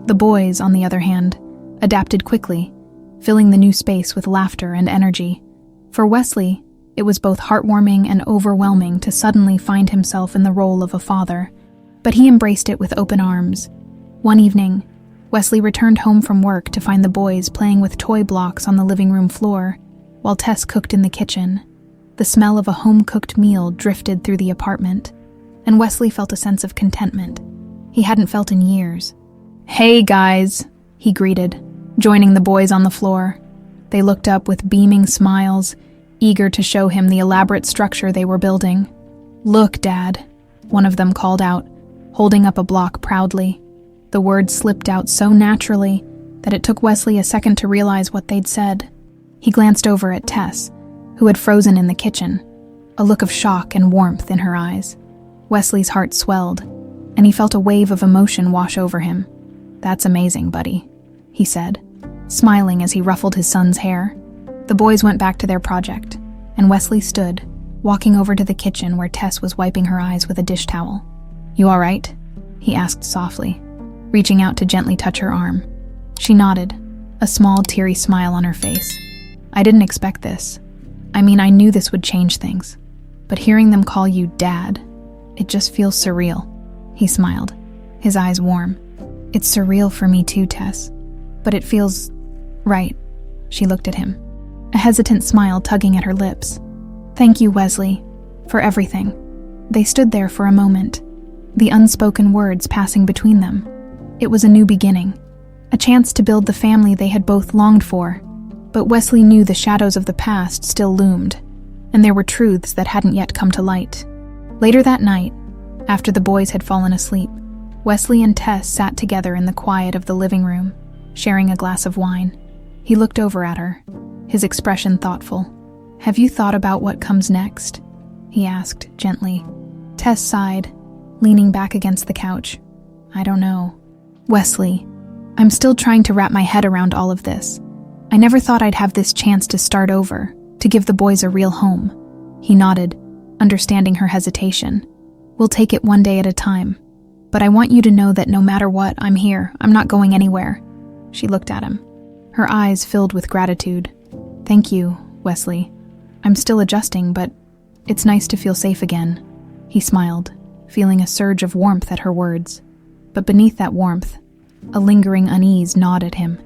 The boys, on the other hand, adapted quickly, filling the new space with laughter and energy. For Wesley, it was both heartwarming and overwhelming to suddenly find himself in the role of a father, but he embraced it with open arms. One evening, Wesley returned home from work to find the boys playing with toy blocks on the living room floor, while Tess cooked in the kitchen. The smell of a home-cooked meal drifted through the apartment, and Wesley felt a sense of contentment he hadn't felt in years. "Hey, guys," he greeted, joining the boys on the floor. They looked up with beaming smiles, eager to show him the elaborate structure they were building. "Look, Dad," one of them called out, holding up a block proudly. The words slipped out so naturally that it took Wesley a second to realize what they'd said. He glanced over at Tess, who had frozen in the kitchen, a look of shock and warmth in her eyes. Wesley's heart swelled, and he felt a wave of emotion wash over him. "That's amazing, buddy," he said, smiling as he ruffled his son's hair. The boys went back to their project, and Wesley stood, walking over to the kitchen where Tess was wiping her eyes with a dish towel. "You all right?" he asked softly, reaching out to gently touch her arm. She nodded, a small, teary smile on her face. "I didn't expect this. I mean, I knew this would change things, but hearing them call you Dad, it just feels surreal." He smiled, his eyes warm. "It's surreal for me too, Tess, but it feels right." She looked at him, a hesitant smile tugging at her lips. "Thank you, Wesley, for everything." They stood there for a moment, the unspoken words passing between them. It was a new beginning, a chance to build the family they had both longed for, but Wesley knew the shadows of the past still loomed, and there were truths that hadn't yet come to light. Later that night, after the boys had fallen asleep, Wesley and Tess sat together in the quiet of the living room, sharing a glass of wine. He looked over at her, his expression thoughtful. "Have you thought about what comes next?" he asked gently. Tess sighed, leaning back against the couch. "I don't know. Wesley, I'm still trying to wrap my head around all of this. I never thought I'd have this chance to start over, to give the boys a real home. He nodded, understanding her hesitation. We'll take it one day at a time. But I want you to know that no matter what, I'm here. I'm not going anywhere. She looked at him, her eyes filled with gratitude. Thank you, Wesley. I'm still adjusting, but it's nice to feel safe again. He smiled, feeling a surge of warmth at her words. But beneath that warmth, a lingering unease gnawed at him.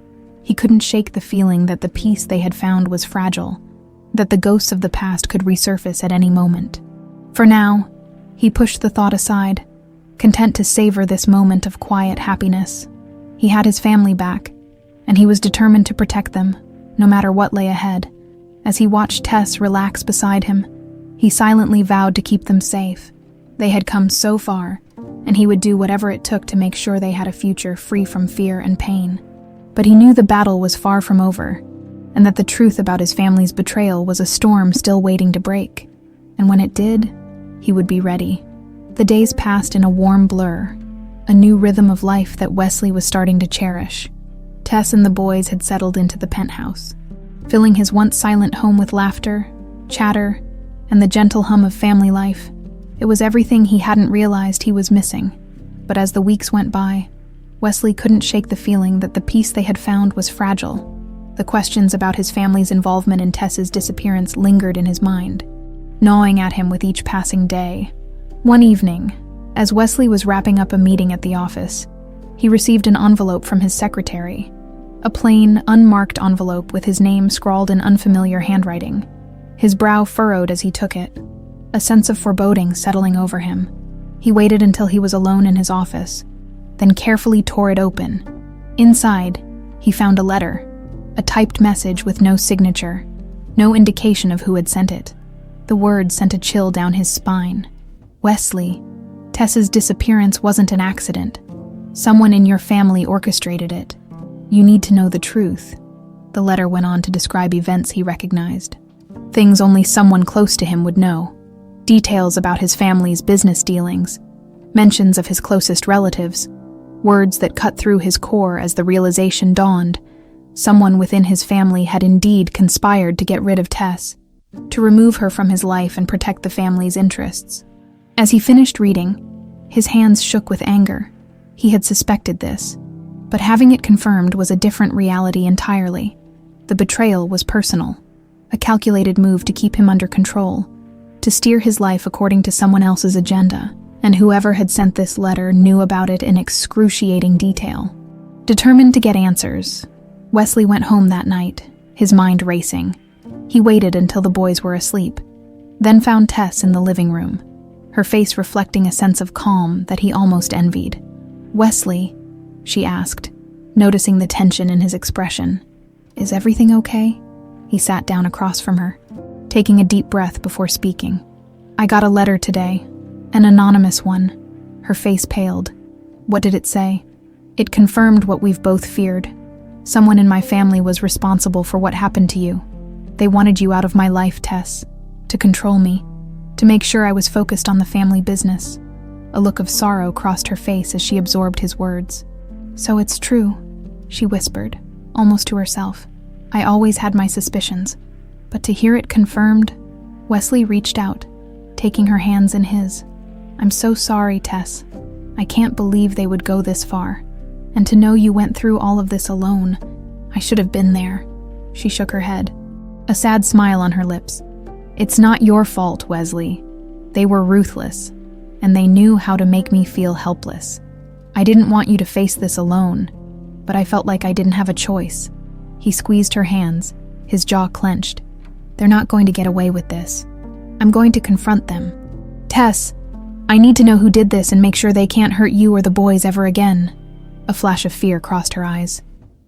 He couldn't shake the feeling that the peace they had found was fragile, that the ghosts of the past could resurface at any moment. For now, he pushed the thought aside, content to savor this moment of quiet happiness. He had his family back, and he was determined to protect them, no matter what lay ahead. As he watched Tess relax beside him, he silently vowed to keep them safe. They had come so far, and he would do whatever it took to make sure they had a future free from fear and pain. But he knew the battle was far from over, and that the truth about his family's betrayal was a storm still waiting to break. And when it did, he would be ready. The days passed in a warm blur, a new rhythm of life that Wesley was starting to cherish. Tess and the boys had settled into the penthouse, filling his once silent home with laughter, chatter, and the gentle hum of family life. It was everything he hadn't realized he was missing. But as the weeks went by, Wesley couldn't shake the feeling that the peace they had found was fragile. The questions about his family's involvement in Tess's disappearance lingered in his mind, gnawing at him with each passing day. One evening, as Wesley was wrapping up a meeting at the office, he received an envelope from his secretary, a plain, unmarked envelope with his name scrawled in unfamiliar handwriting. His brow furrowed as he took it, a sense of foreboding settling over him. He waited until he was alone in his office, then carefully tore it open. Inside, he found a letter, a typed message with no signature, no indication of who had sent it. The words sent a chill down his spine. Wesley, Tess's disappearance wasn't an accident. Someone in your family orchestrated it. You need to know the truth. The letter went on to describe events he recognized. Things only someone close to him would know. Details about his family's business dealings, mentions of his closest relatives, words that cut through his core as the realization dawned. Someone within his family had indeed conspired to get rid of Tess, to remove her from his life and protect the family's interests. As he finished reading, his hands shook with anger. He had suspected this, but having it confirmed was a different reality entirely. The betrayal was personal, a calculated move to keep him under control, to steer his life according to someone else's agenda, and whoever had sent this letter knew about it in excruciating detail. Determined to get answers, Wesley went home that night, his mind racing. He waited until the boys were asleep, then found Tess in the living room, her face reflecting a sense of calm that he almost envied. "Wesley," she asked, noticing the tension in his expression. "Is everything okay?" He sat down across from her, taking a deep breath before speaking. "I got a letter today, an anonymous one." Her face paled. "What did it say?" "It confirmed what we've both feared. Someone in my family was responsible for what happened to you. They wanted you out of my life, Tess, to control me, to make sure I was focused on the family business." A look of sorrow crossed her face as she absorbed his words. "So it's true," she whispered, almost to herself. "I always had my suspicions, but to hear it confirmed..." Wesley reached out, taking her hands in his. "I'm so sorry, Tess. I can't believe they would go this far. And to know you went through all of this alone, I should have been there." She shook her head, a sad smile on her lips. "It's not your fault, Wesley. They were ruthless, and they knew how to make me feel helpless. I didn't want you to face this alone, but I felt like I didn't have a choice." He squeezed her hands, his jaw clenched. "They're not going to get away with this. I'm going to confront them. Tess, I need to know who did this and make sure they can't hurt you or the boys ever again." A flash of fear crossed her eyes.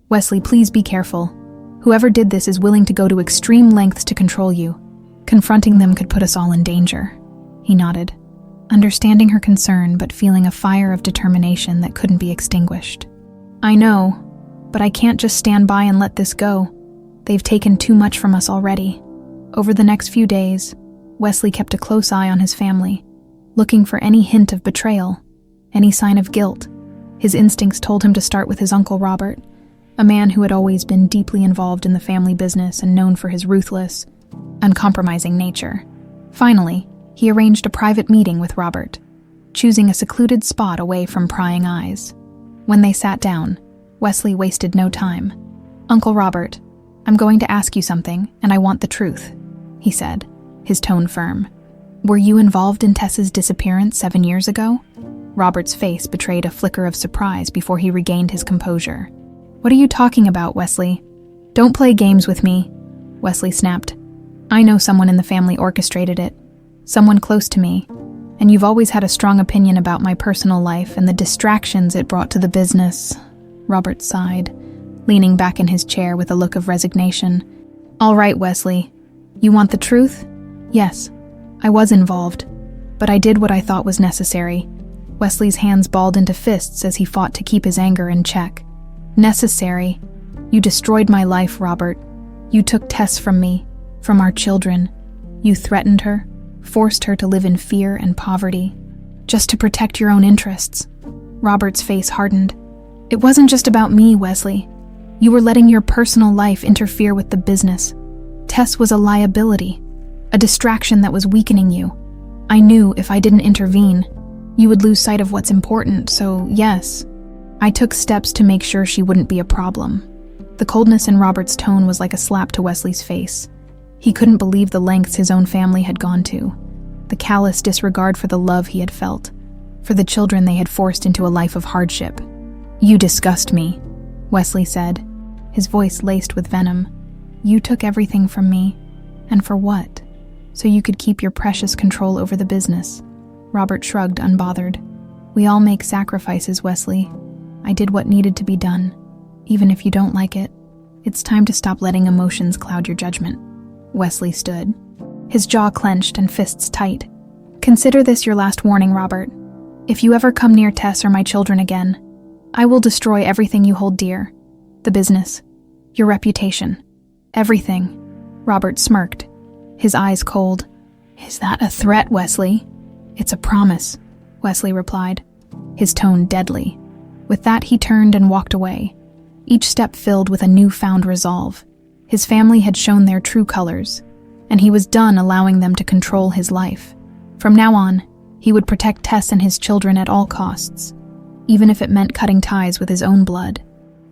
"Wesley, please be careful. Whoever did this is willing to go to extreme lengths to control you. Confronting them could put us all in danger." He nodded, understanding her concern but feeling a fire of determination that couldn't be extinguished. "I know, but I can't just stand by and let this go. They've taken too much from us already." Over the next few days, Wesley kept a close eye on his family, looking for any hint of betrayal, any sign of guilt. His instincts told him to start with his Uncle Robert, a man who had always been deeply involved in the family business and known for his ruthless, uncompromising nature. Finally, he arranged a private meeting with Robert, choosing a secluded spot away from prying eyes. When they sat down, Wesley wasted no time. "Uncle Robert, I'm going to ask you something, and I want the truth," he said, his tone firm. "Were you involved in Tess's disappearance 7 years ago?" Robert's face betrayed a flicker of surprise before he regained his composure. "What are you talking about, Wesley? Don't play games with me," Wesley snapped. "I know someone in the family orchestrated it, someone close to me, and you've always had a strong opinion about my personal life and the distractions it brought to the business." Robert sighed, leaning back in his chair with a look of resignation. "All right, Wesley. You want the truth? Yes, I was involved, but I did what I thought was necessary." Wesley's hands balled into fists as he fought to keep his anger in check. "Necessary? You destroyed my life, Robert. You took Tess from me, from our children. You threatened her, forced her to live in fear and poverty, just to protect your own interests." Robert's face hardened. "It wasn't just about me, Wesley. You were letting your personal life interfere with the business. Tess was a liability, a distraction that was weakening you. I knew if I didn't intervene, you would lose sight of what's important, so yes, I took steps to make sure she wouldn't be a problem." The coldness in Robert's tone was like a slap to Wesley's face. He couldn't believe the lengths his own family had gone to, the callous disregard for the love he had felt, for the children they had forced into a life of hardship. "You disgust me," Wesley said, his voice laced with venom. "You took everything from me, and for what? So you could keep your precious control over the business." Robert shrugged, unbothered. "We all make sacrifices, Wesley. I did what needed to be done, even if you don't like it. It's time to stop letting emotions cloud your judgment." Wesley stood, his jaw clenched and fists tight. "Consider this your last warning, Robert. If you ever come near Tess or my children again, I will destroy everything you hold dear. The business, your reputation, everything." Robert smirked, his eyes cold. "Is that a threat, Wesley?" "It's a promise," Wesley replied, his tone deadly. With that, he turned and walked away, each step filled with a newfound resolve. His family had shown their true colors, and he was done allowing them to control his life. From now on, he would protect Tess and his children at all costs, even if it meant cutting ties with his own blood.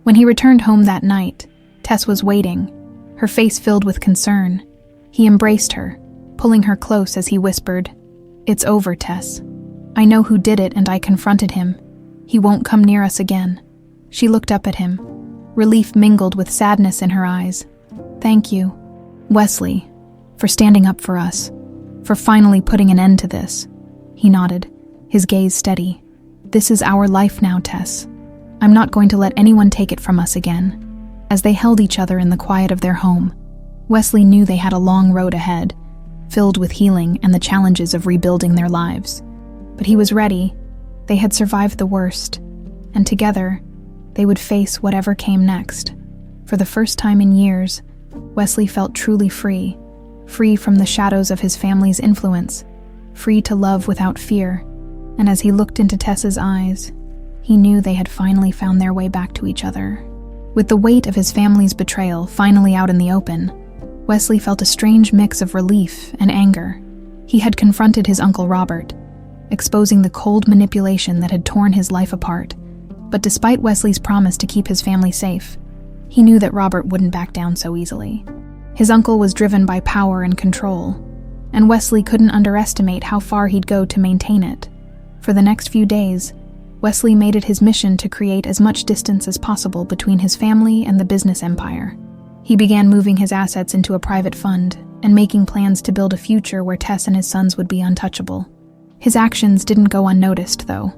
When he returned home that night, Tess was waiting, her face filled with concern. He embraced her, pulling her close as he whispered, "It's over, Tess. I know who did it and I confronted him. He won't come near us again." She looked up at him, relief mingled with sadness in her eyes. "Thank you, Wesley, for standing up for us, for finally putting an end to this." He nodded, his gaze steady. "This is our life now, Tess. I'm not going to let anyone take it from us again." As they held each other in the quiet of their home, Wesley knew they had a long road ahead, filled with healing and the challenges of rebuilding their lives. But he was ready. They had survived the worst, and together, they would face whatever came next. For the first time in years, Wesley felt truly free, free from the shadows of his family's influence, free to love without fear. And as he looked into Tess's eyes, he knew they had finally found their way back to each other. With the weight of his family's betrayal finally out in the open, Wesley felt a strange mix of relief and anger. He had confronted his Uncle Robert, exposing the cold manipulation that had torn his life apart. But despite Wesley's promise to keep his family safe, he knew that Robert wouldn't back down so easily. His uncle was driven by power and control, and Wesley couldn't underestimate how far he'd go to maintain it. For the next few days, Wesley made it his mission to create as much distance as possible between his family and the business empire. He began moving his assets into a private fund and making plans to build a future where Tess and his sons would be untouchable. His actions didn't go unnoticed, though.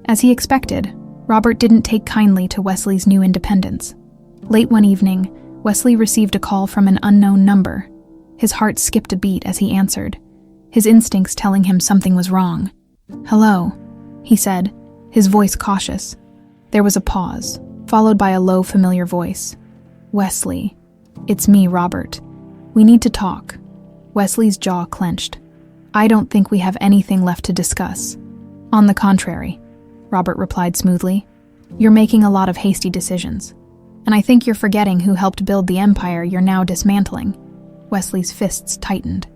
As he expected, Robert didn't take kindly to Wesley's new independence. Late one evening, Wesley received a call from an unknown number. His heart skipped a beat as he answered, his instincts telling him something was wrong. "Hello," he said, his voice cautious. There was a pause, followed by a low, familiar voice. "Wesley, it's me, Robert. We need to talk." Wesley's jaw clenched. "I don't think we have anything left to discuss." "On the contrary," Robert replied smoothly. "You're making a lot of hasty decisions, And I think you're forgetting who helped build the empire you're now dismantling. Wesley's fists tightened.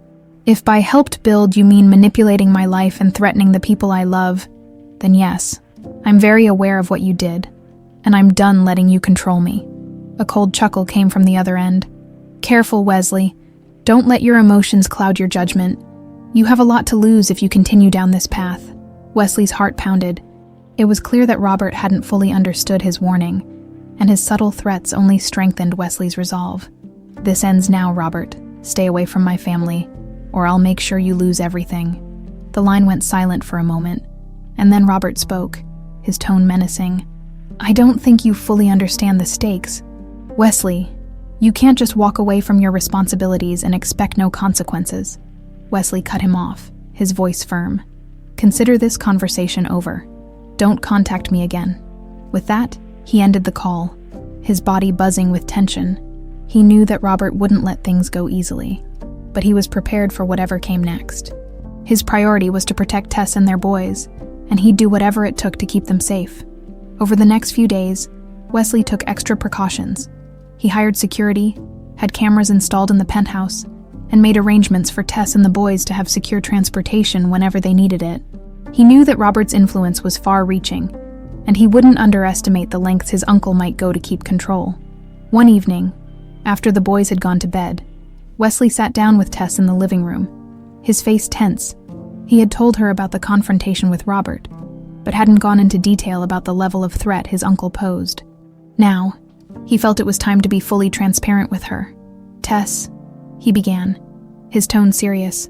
If by helped build you mean manipulating my life and threatening the people I love, then yes, I'm very aware of what you did, and I'm done letting you control me. A cold chuckle came from the other end. Careful, Wesley. Don't let your emotions cloud your judgment. You have a lot to lose if you continue down this path. Wesley's heart pounded. It was clear that Robert hadn't fully understood his warning, and his subtle threats only strengthened Wesley's resolve. This ends now, Robert. Stay away from my family, or I'll make sure you lose everything. The line went silent for a moment, and then Robert spoke, his tone menacing. I don't think you fully understand the stakes. Wesley, you can't just walk away from your responsibilities and expect no consequences. Wesley cut him off, his voice firm. Consider this conversation over. Don't contact me again. With that, he ended the call, his body buzzing with tension. He knew that Robert wouldn't let things go easily, but he was prepared for whatever came next. His priority was to protect Tess and their boys, and he'd do whatever it took to keep them safe. Over the next few days, Wesley took extra precautions. He hired security, had cameras installed in the penthouse, and made arrangements for Tess and the boys to have secure transportation whenever they needed it. He knew that Robert's influence was far-reaching, and he wouldn't underestimate the lengths his uncle might go to keep control. One evening, after the boys had gone to bed, Wesley sat down with Tess in the living room, his face tense. He had told her about the confrontation with Robert, but hadn't gone into detail about the level of threat his uncle posed. Now, he felt it was time to be fully transparent with her. Tess, he began, his tone serious.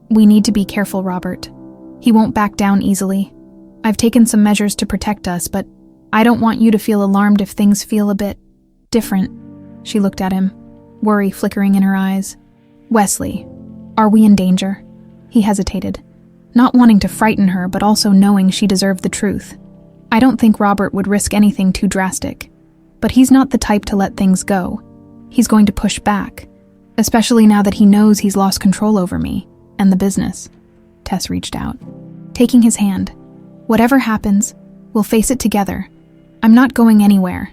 We need to be careful, Robert. He won't back down easily. I've taken some measures to protect us, but I don't want you to feel alarmed if things feel a bit different. She looked at him, worry flickering in her eyes. Wesley, are we in danger? He hesitated, not wanting to frighten her, but also knowing she deserved the truth. I don't think Robert would risk anything too drastic, but he's not the type to let things go. He's going to push back, especially now that he knows he's lost control over me and the business. Tess reached out, taking his hand. Whatever happens, we'll face it together. I'm not going anywhere.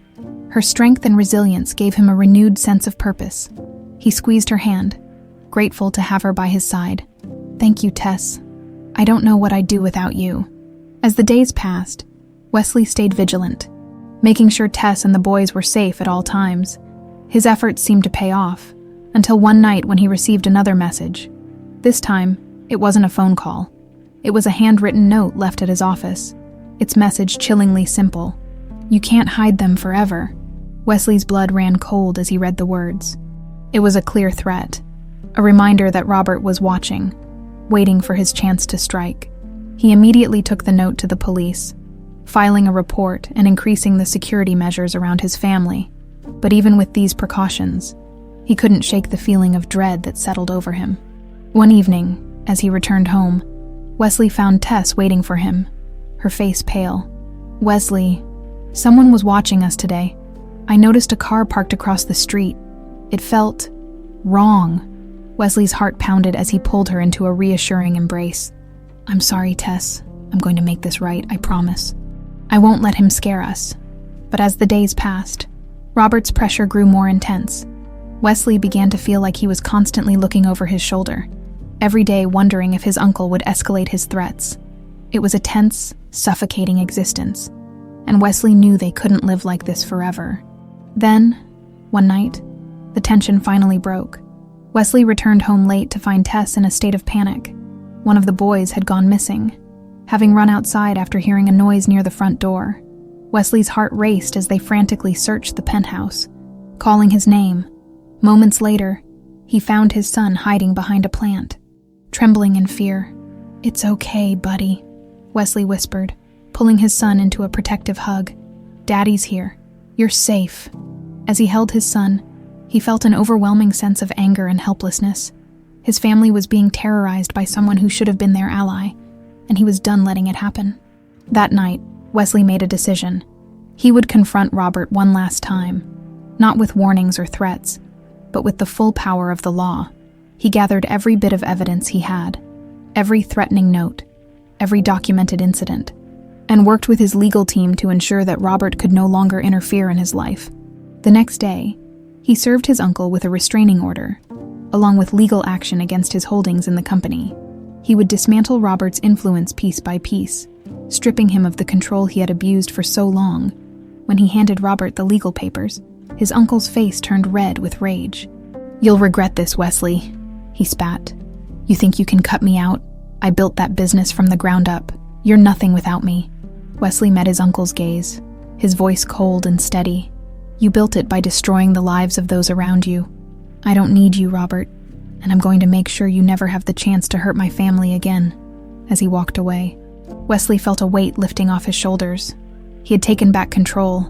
Her strength and resilience gave him a renewed sense of purpose. He squeezed her hand, grateful to have her by his side. Thank you, Tess. I don't know what I'd do without you. As the days passed, Wesley stayed vigilant, making sure Tess and the boys were safe at all times. His efforts seemed to pay off, until one night when he received another message. This time, it wasn't a phone call. It was a handwritten note left at his office, its message chillingly simple. You can't hide them forever. Wesley's blood ran cold as he read the words. It was a clear threat, a reminder that Robert was watching, waiting for his chance to strike. He immediately took the note to the police, filing a report and increasing the security measures around his family. But even with these precautions, he couldn't shake the feeling of dread that settled over him. One evening, as he returned home, Wesley found Tess waiting for him, her face pale. Wesley, someone was watching us today. I noticed a car parked across the street. It felt wrong. Wesley's heart pounded as he pulled her into a reassuring embrace. I'm sorry, Tess. I'm going to make this right, I promise. I won't let him scare us. But as the days passed, Robert's pressure grew more intense. Wesley began to feel like he was constantly looking over his shoulder, every day wondering if his uncle would escalate his threats. It was a tense, suffocating existence, and Wesley knew they couldn't live like this forever. Then, one night, the tension finally broke. Wesley returned home late to find Tess in a state of panic. One of the boys had gone missing, having run outside after hearing a noise near the front door. Wesley's heart raced as they frantically searched the penthouse, calling his name. Moments later, he found his son hiding behind a plant, trembling in fear. It's okay, buddy, Wesley whispered, pulling his son into a protective hug. Daddy's here. You're safe. As he held his son, he felt an overwhelming sense of anger and helplessness. His family was being terrorized by someone who should have been their ally, and he was done letting it happen. That night, Wesley made a decision. He would confront Robert one last time, not with warnings or threats, but with the full power of the law. He gathered every bit of evidence he had, every threatening note, every documented incident, and worked with his legal team to ensure that Robert could no longer interfere in his life. The next day, he served his uncle with a restraining order, along with legal action against his holdings in the company. He would dismantle Robert's influence piece by piece, stripping him of the control he had abused for so long. When he handed Robert the legal papers, his uncle's face turned red with rage. "You'll regret this, Wesley," he spat. "You think you can cut me out? I built that business from the ground up. You're nothing without me." Wesley met his uncle's gaze, his voice cold and steady. "You built it by destroying the lives of those around you. I don't need you, Robert, and I'm going to make sure you never have the chance to hurt my family again." As he walked away, Wesley felt a weight lifting off his shoulders. He had taken back control,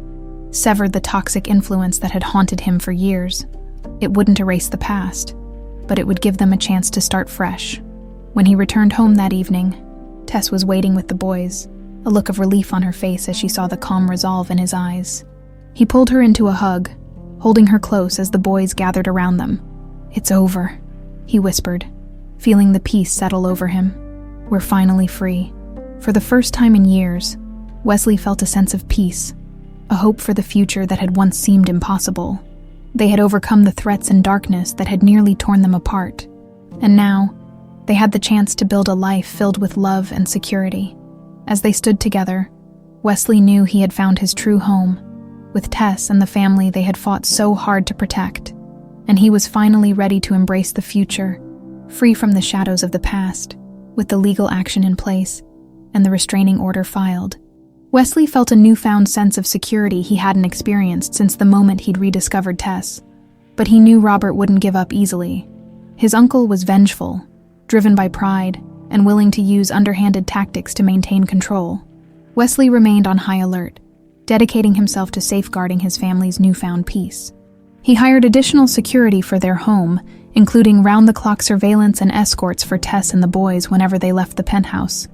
severed the toxic influence that had haunted him for years. It wouldn't erase the past, but it would give them a chance to start fresh. When he returned home that evening, Tess was waiting with the boys, a look of relief on her face as she saw the calm resolve in his eyes. He pulled her into a hug, holding her close as the boys gathered around them. "It's over," he whispered, feeling the peace settle over him. "We're finally free." For the first time in years, Wesley felt a sense of peace, a hope for the future that had once seemed impossible. They had overcome the threats and darkness that had nearly torn them apart, and now they had the chance to build a life filled with love and security. As they stood together, Wesley knew he had found his true home, with Tess and the family they had fought so hard to protect, and he was finally ready to embrace the future, free from the shadows of the past, with the legal action in place and the restraining order filed. Wesley felt a newfound sense of security he hadn't experienced since the moment he'd rediscovered Tess, but he knew Robert wouldn't give up easily. His uncle was vengeful, driven by pride, and willing to use underhanded tactics to maintain control. Wesley remained on high alert, dedicating himself to safeguarding his family's newfound peace. He hired additional security for their home, including round-the-clock surveillance and escorts for Tess and the boys whenever they left the penthouse.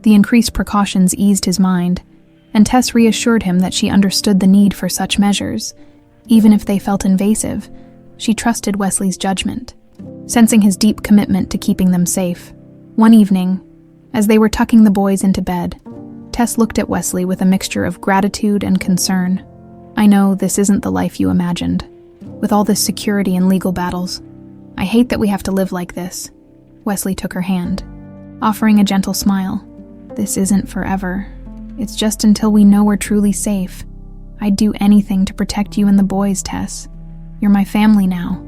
The increased precautions eased his mind, and Tess reassured him that she understood the need for such measures. Even if they felt invasive, she trusted Wesley's judgment, sensing his deep commitment to keeping them safe. One evening, as they were tucking the boys into bed, Tess looked at Wesley with a mixture of gratitude and concern. "I know this isn't the life you imagined, with all this security and legal battles. I hate that we have to live like this." Wesley took her hand, offering a gentle smile. "This isn't forever. It's just until we know we're truly safe. I'd do anything to protect you and the boys, Tess. You're my family now.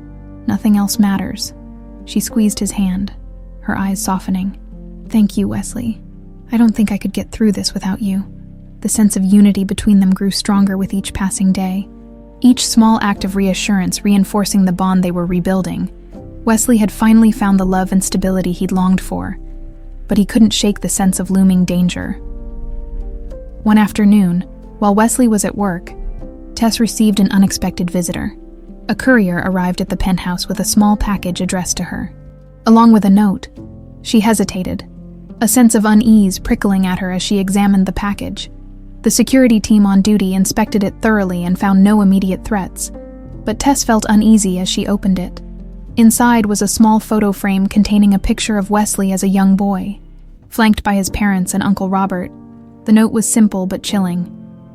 Nothing else matters." She squeezed his hand, her eyes softening. "Thank you, Wesley. I don't think I could get through this without you." The sense of unity between them grew stronger with each passing day, each small act of reassurance reinforcing the bond they were rebuilding. Wesley had finally found the love and stability he'd longed for, but he couldn't shake the sense of looming danger. One afternoon, while Wesley was at work, Tess received an unexpected visitor. A courier arrived at the penthouse with a small package addressed to her. Along with a note, she hesitated, a sense of unease prickling at her as she examined the package. The security team on duty inspected it thoroughly and found no immediate threats, but Tess felt uneasy as she opened it. Inside was a small photo frame containing a picture of Wesley as a young boy, flanked by his parents and Uncle Robert. The note was simple but chilling.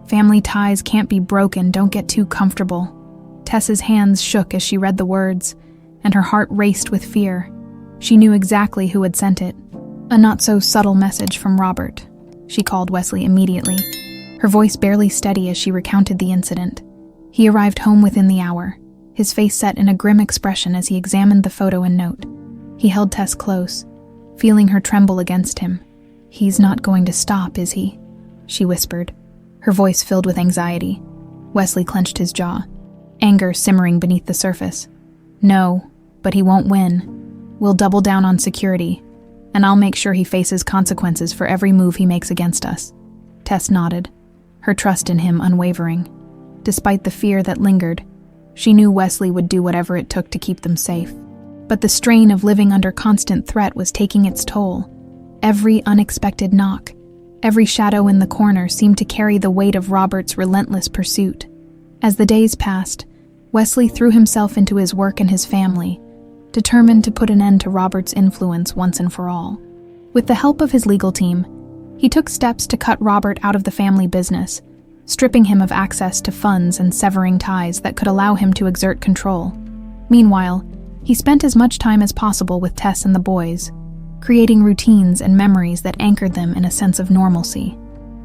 "Family ties can't be broken, don't get too comfortable." Tess's hands shook as she read the words, and her heart raced with fear. She knew exactly who had sent it. A not-so-subtle message from Robert. She called Wesley immediately, her voice barely steady as she recounted the incident. He arrived home within the hour, his face set in a grim expression as he examined the photo and note. He held Tess close, feeling her tremble against him. "He's not going to stop, is he?" she whispered, her voice filled with anxiety. Wesley clenched his jaw, anger simmering beneath the surface. "No, but he won't win. We'll double down on security, and I'll make sure he faces consequences for every move he makes against us." Tess nodded, her trust in him unwavering. Despite the fear that lingered, she knew Wesley would do whatever it took to keep them safe. But the strain of living under constant threat was taking its toll. Every unexpected knock, every shadow in the corner seemed to carry the weight of Robert's relentless pursuit. As the days passed, Wesley threw himself into his work and his family, determined to put an end to Robert's influence once and for all. With the help of his legal team, he took steps to cut Robert out of the family business, stripping him of access to funds and severing ties that could allow him to exert control. Meanwhile, he spent as much time as possible with Tess and the boys, creating routines and memories that anchored them in a sense of normalcy.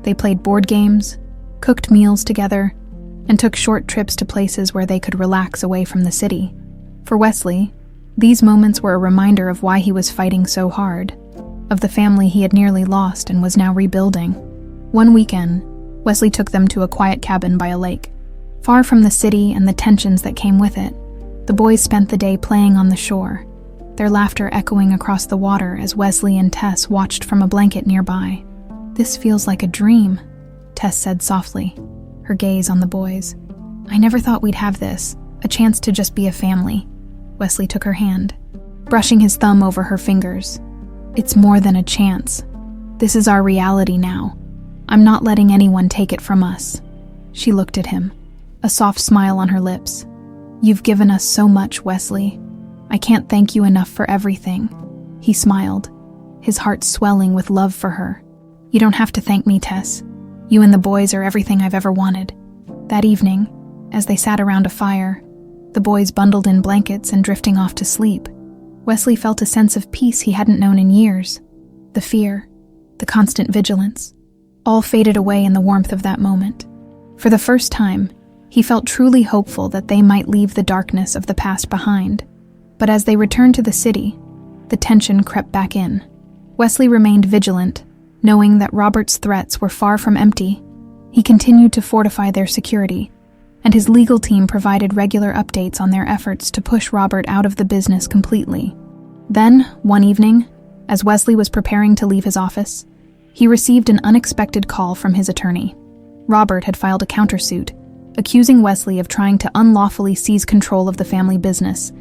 They played board games, cooked meals together, and took short trips to places where they could relax away from the city. For Wesley, these moments were a reminder of why he was fighting so hard, of the family he had nearly lost and was now rebuilding. One weekend, Wesley took them to a quiet cabin by a lake. Far from the city and the tensions that came with it, the boys spent the day playing on the shore, their laughter echoing across the water as Wesley and Tess watched from a blanket nearby. "This feels like a dream," Tess said softly, her gaze on the boys. "I never thought we'd have this, a chance to just be a family." Wesley took her hand, brushing his thumb over her fingers. "It's more than a chance. This is our reality now. I'm not letting anyone take it from us." She looked at him, a soft smile on her lips. "You've given us so much, Wesley. I can't thank you enough for everything." He smiled, his heart swelling with love for her. "You don't have to thank me, Tess. You and the boys are everything I've ever wanted." That evening, as they sat around a fire, the boys bundled in blankets and drifting off to sleep, Wesley felt a sense of peace he hadn't known in years. The fear, the constant vigilance, all faded away in the warmth of that moment. For the first time, he felt truly hopeful that they might leave the darkness of the past behind. But as they returned to the city, the tension crept back in. Wesley remained vigilant, knowing that Robert's threats were far from empty. He continued to fortify their security, and his legal team provided regular updates on their efforts to push Robert out of the business completely. Then, one evening, as Wesley was preparing to leave his office, he received an unexpected call from his attorney. Robert had filed a countersuit, accusing Wesley of trying to unlawfully seize control of the family business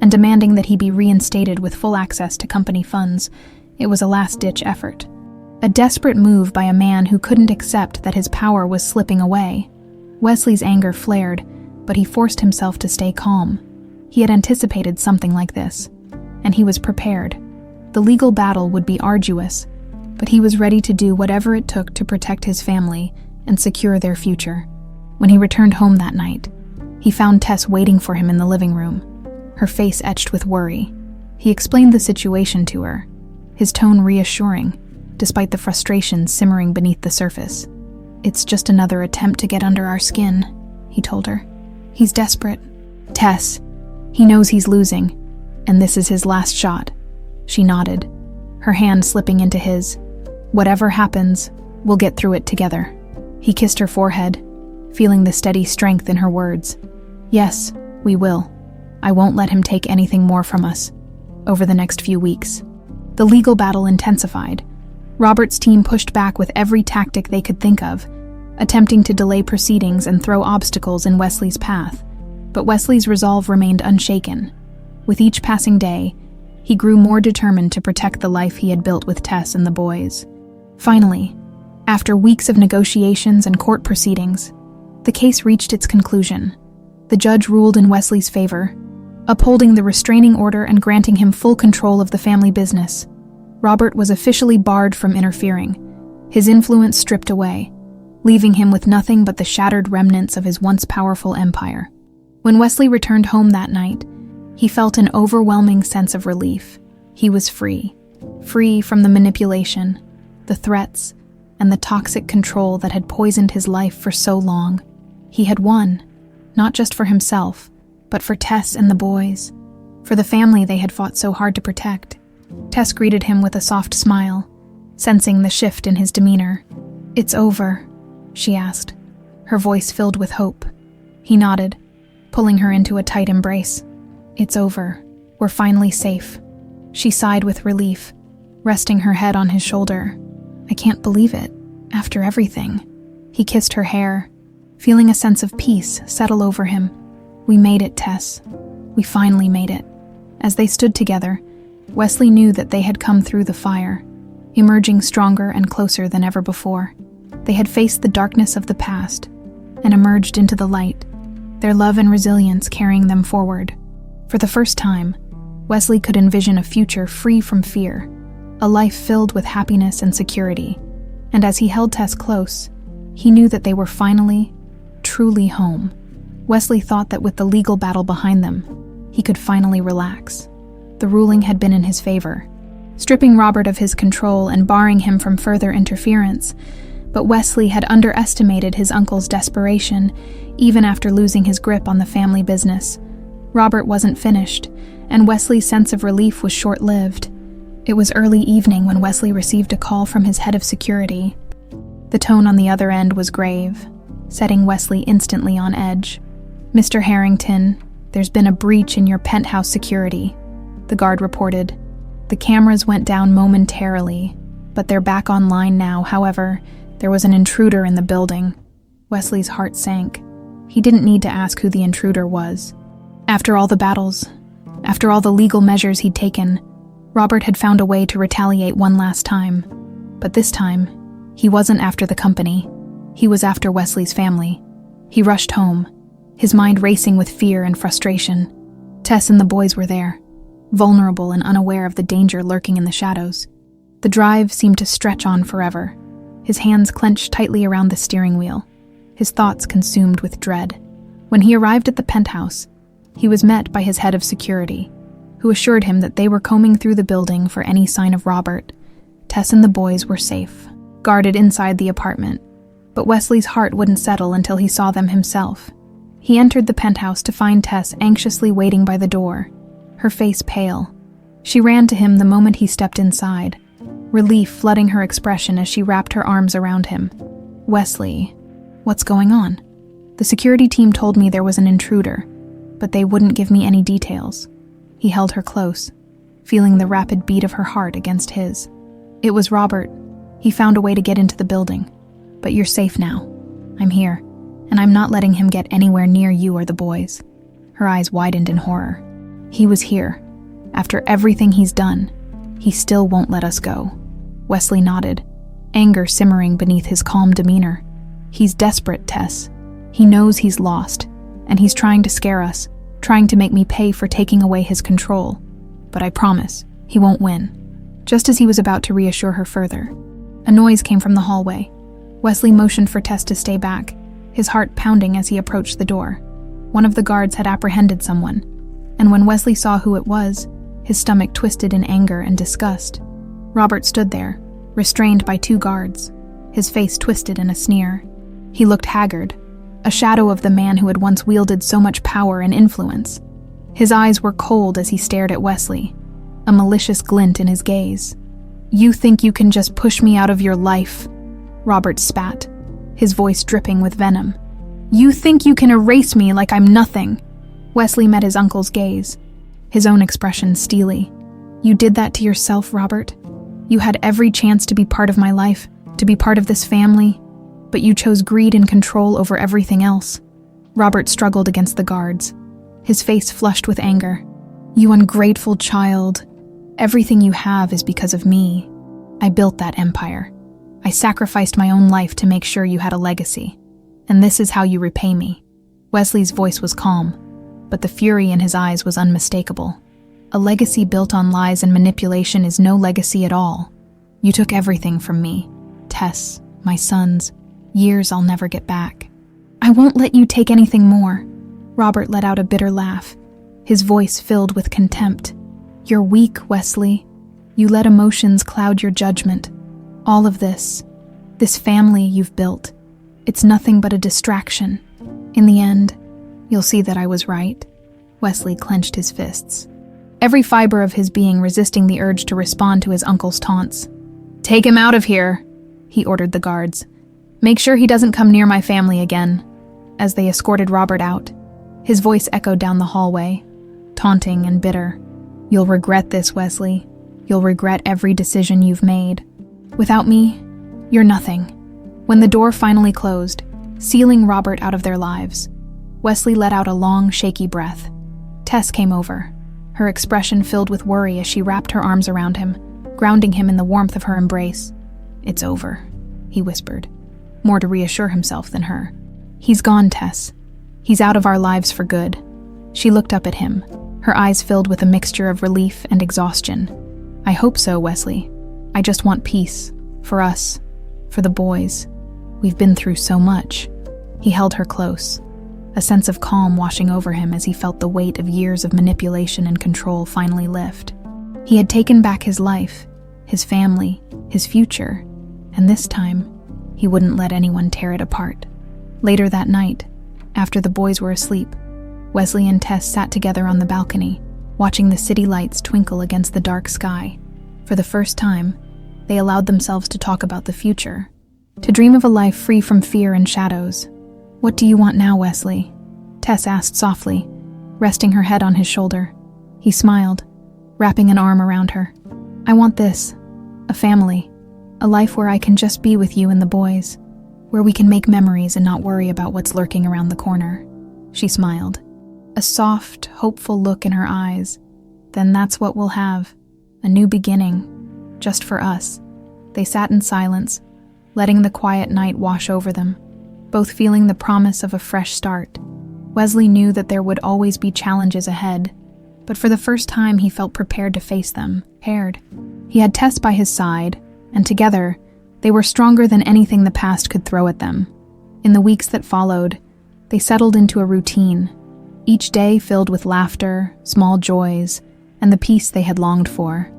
and demanding that he be reinstated with full access to company funds. It was a last-ditch effort. A desperate move by a man who couldn't accept that his power was slipping away. Wesley's anger flared, but he forced himself to stay calm. He had anticipated something like this, and he was prepared. The legal battle would be arduous, but he was ready to do whatever it took to protect his family and secure their future. When he returned home that night, he found Tess waiting for him in the living room, her face etched with worry. He explained the situation to her, his tone reassuring, despite the frustration simmering beneath the surface. "It's just another attempt to get under our skin," he told her. "He's desperate. Tess, he knows he's losing, and this is his last shot." She nodded, her hand slipping into his. "Whatever happens, we'll get through it together." He kissed her forehead, feeling the steady strength in her words. "Yes, we will. I won't let him take anything more from us." Over the next few weeks, the legal battle intensified. Robert's team pushed back with every tactic they could think of, attempting to delay proceedings and throw obstacles in Wesley's path. But Wesley's resolve remained unshaken. With each passing day, he grew more determined to protect the life he had built with Tess and the boys. Finally, after weeks of negotiations and court proceedings, the case reached its conclusion. The judge ruled in Wesley's favor, upholding the restraining order and granting him full control of the family business. Robert was officially barred from interfering, his influence stripped away, leaving him with nothing but the shattered remnants of his once powerful empire. When Wesley returned home that night, he felt an overwhelming sense of relief. He was free from the manipulation, the threats, and the toxic control that had poisoned his life for so long. He had won, not just for himself, but for Tess and the boys, for the family they had fought so hard to protect. Tess greeted him with a soft smile, sensing the shift in his demeanor. "It's over," she asked, her voice filled with hope. He nodded, pulling her into a tight embrace. "It's over. We're finally safe." She sighed with relief, resting her head on his shoulder. "I can't believe it, after everything." He kissed her hair, feeling a sense of peace settle over him. "We made it, Tess. We finally made it." As they stood together, Wesley knew that they had come through the fire, emerging stronger and closer than ever before. They had faced the darkness of the past and emerged into the light, their love and resilience carrying them forward. For the first time, Wesley could envision a future free from fear, a life filled with happiness and security. And as he held Tess close, He knew that they were finally, truly home. Wesley thought that with the legal battle behind them, he could finally relax. The ruling had been in his favor, stripping Robert of his control and barring him from further interference. But Wesley had underestimated his uncle's desperation, even after losing his grip on the family business. Robert wasn't finished, and Wesley's sense of relief was short-lived. It was early evening when Wesley received a call from his head of security. The tone on the other end was grave, setting Wesley instantly on edge. "Mr. Harrington, there's been a breach in your penthouse security," the guard reported. "The cameras went down momentarily, but they're back online now. However, there was an intruder in the building." Wesley's heart sank. He didn't need to ask who the intruder was. After all the battles, after all the legal measures he'd taken, Robert had found a way to retaliate one last time. But this time, he wasn't after the company. He was after Wesley's family. He rushed home, his mind racing with fear and frustration. Tess and the boys were there, vulnerable and unaware of the danger lurking in the shadows. The drive seemed to stretch on forever, his hands clenched tightly around the steering wheel, his thoughts consumed with dread. When he arrived at the penthouse, he was met by his head of security, who assured him that they were combing through the building for any sign of Robert. Tess and the boys were safe, guarded inside the apartment. But Wesley's heart wouldn't settle until he saw them himself. He entered the penthouse to find Tess anxiously waiting by the door, her face pale. She ran to him the moment he stepped inside, relief flooding her expression as she wrapped her arms around him. "Wesley, what's going on?" "The security team told me there was an intruder, but they wouldn't give me any details." He held her close, feeling the rapid beat of her heart against his. "It was Robert. He found a way to get into the building. But you're safe now. I'm here, and I'm not letting him get anywhere near you or the boys." Her eyes widened in horror. "He was here. After everything he's done, he still won't let us go." Wesley nodded, anger simmering beneath his calm demeanor. "He's desperate, Tess. He knows he's lost, and he's trying to scare us, trying to make me pay for taking away his control. But I promise, he won't win." Just as he was about to reassure her further, a noise came from the hallway. Wesley motioned for Tess to stay back, his heart pounding as he approached the door. One of the guards had apprehended someone, and when Wesley saw who it was, his stomach twisted in anger and disgust. Robert stood there, restrained by two guards, his face twisted in a sneer. He looked haggard, a shadow of the man who had once wielded so much power and influence. His eyes were cold as he stared at Wesley, a malicious glint in his gaze. "You think you can just push me out of your life?" Robert spat, his voice dripping with venom. "You think you can erase me like I'm nothing?" Wesley met his uncle's gaze, his own expression steely. "You did that to yourself, Robert. You had every chance to be part of my life, to be part of this family, but you chose greed and control over everything else." Robert struggled against the guards, his face flushed with anger. "You ungrateful child. Everything you have is because of me. I built that empire. I sacrificed my own life to make sure you had a legacy. And this is how you repay me." Wesley's voice was calm, but the fury in his eyes was unmistakable. "A legacy built on lies and manipulation is no legacy at all. You took everything from me. Tess, my sons, years I'll never get back. I won't let you take anything more." Robert let out a bitter laugh, his voice filled with contempt. "You're weak, Wesley. You let emotions cloud your judgment. All of this family you've built, it's nothing but a distraction. In the end, you'll see that I was right." Wesley clenched his fists, every fiber of his being resisting the urge to respond to his uncle's taunts. "Take him out of here," he ordered the guards. "Make sure he doesn't come near my family again." As they escorted Robert out, his voice echoed down the hallway, taunting and bitter. "You'll regret this, Wesley. You'll regret every decision you've made. Without me, you're nothing." When the door finally closed, sealing Robert out of their lives, Wesley let out a long, shaky breath. Tess came over, her expression filled with worry as she wrapped her arms around him, grounding him in the warmth of her embrace. "It's over," he whispered, more to reassure himself than her. "He's gone, Tess. He's out of our lives for good." She looked up at him, her eyes filled with a mixture of relief and exhaustion. "I hope so, Wesley. I just want peace. For us. For the boys." We've been through so much." He held her close, a sense of calm washing over him as he felt the weight of years of manipulation and control finally lift. He had taken back his life, his family, his future, and this time, he wouldn't let anyone tear it apart. Later that night, after the boys were asleep, Wesley and Tess sat together on the balcony, watching the city lights twinkle against the dark sky. For the first time, they allowed themselves to talk about the future, to dream of a life free from fear and shadows. "What do you want now, Wesley?" Tess asked softly, resting her head on his shoulder. He smiled, wrapping an arm around her. "I want this, a family, a life where I can just be with you and the boys, where we can make memories and not worry about what's lurking around the corner." She smiled, a soft, hopeful look in her eyes. "Then that's what we'll have, a new beginning, just for us." They sat in silence, letting the quiet night wash over them, both feeling the promise of a fresh start. Wesley knew that there would always be challenges ahead, but for the first time he felt prepared to face them, paired. He had Tess by his side, and together, they were stronger than anything the past could throw at them. In the weeks that followed, they settled into a routine, each day filled with laughter, small joys, and the peace they had longed for.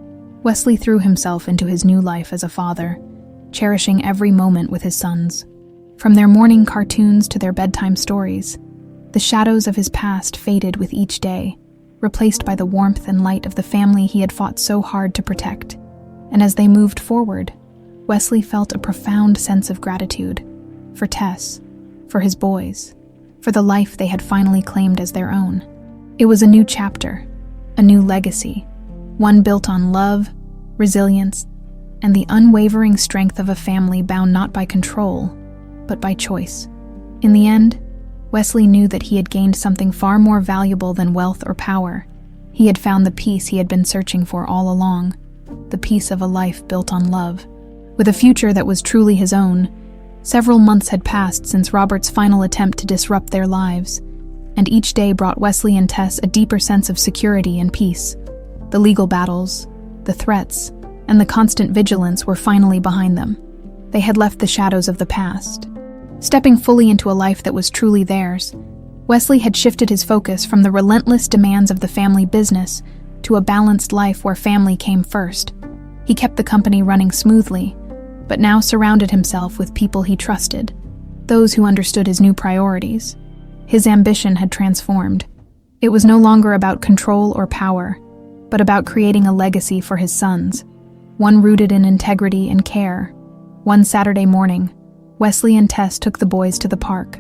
Wesley threw himself into his new life as a father, cherishing every moment with his sons. From their morning cartoons to their bedtime stories, the shadows of his past faded with each day, replaced by the warmth and light of the family he had fought so hard to protect. And as they moved forward, Wesley felt a profound sense of gratitude for Tess, for his boys, for the life they had finally claimed as their own. It was a new chapter, a new legacy, one built on love, resilience, and the unwavering strength of a family bound not by control, but by choice. In the end, Wesley knew that he had gained something far more valuable than wealth or power. He had found the peace he had been searching for all along, the peace of a life built on love. With a future that was truly his own, several months had passed since Robert's final attempt to disrupt their lives, and each day brought Wesley and Tess a deeper sense of security and peace. The legal battles, the threats, and the constant vigilance were finally behind them. They had left the shadows of the past. Stepping fully into a life that was truly theirs, Wesley had shifted his focus from the relentless demands of the family business to a balanced life where family came first. He kept the company running smoothly, but now surrounded himself with people he trusted, those who understood his new priorities. His ambition had transformed. It was no longer about control or power, but about creating a legacy for his sons, one rooted in integrity and care. One Saturday morning, Wesley and Tess took the boys to the park.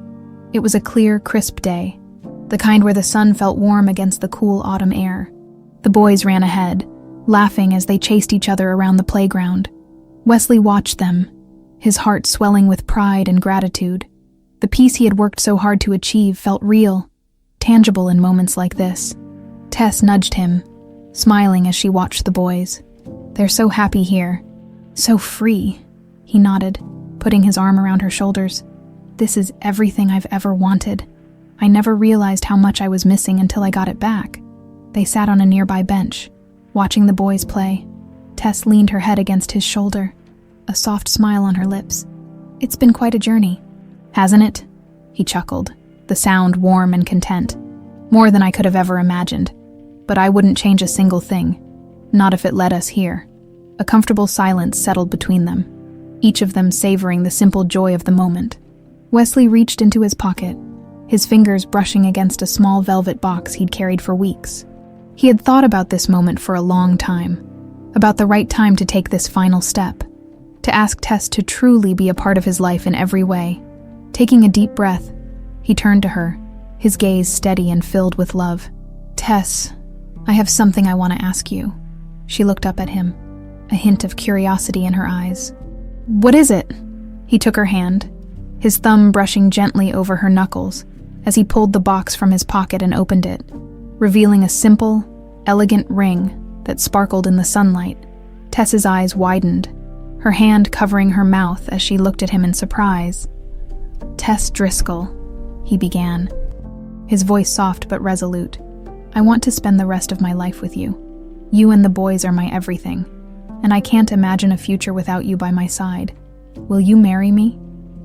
It was a clear, crisp day, the kind where the sun felt warm against the cool autumn air. The boys ran ahead, laughing as they chased each other around the playground. Wesley watched them, his heart swelling with pride and gratitude. The peace he had worked so hard to achieve felt real, tangible in moments like this. Tess nudged him, smiling as she watched the boys. "They're so happy here, so free," he nodded, putting his arm around her shoulders. "This is everything I've ever wanted. I never realized how much I was missing until I got it back." They sat on a nearby bench, watching the boys play. Tess leaned her head against his shoulder, a soft smile on her lips. "It's been quite a journey, hasn't it?" He chuckled, the sound warm and content. "More than I could have ever imagined. But I wouldn't change a single thing, not if it led us here." A comfortable silence settled between them, each of them savoring the simple joy of the moment. Wesley reached into his pocket, his fingers brushing against a small velvet box he'd carried for weeks. He had thought about this moment for a long time, about the right time to take this final step, to ask Tess to truly be a part of his life in every way. Taking a deep breath, he turned to her, his gaze steady and filled with love. "Tess, I have something I want to ask you." She looked up at him, a hint of curiosity in her eyes. "What is it?" He took her hand, his thumb brushing gently over her knuckles as he pulled the box from his pocket and opened it, revealing a simple, elegant ring that sparkled in the sunlight. Tess's eyes widened, her hand covering her mouth as she looked at him in surprise. "Tess Driscoll," he began, his voice soft but resolute. "I want to spend the rest of my life with you. You and the boys are my everything, and I can't imagine a future without you by my side. Will you marry me?"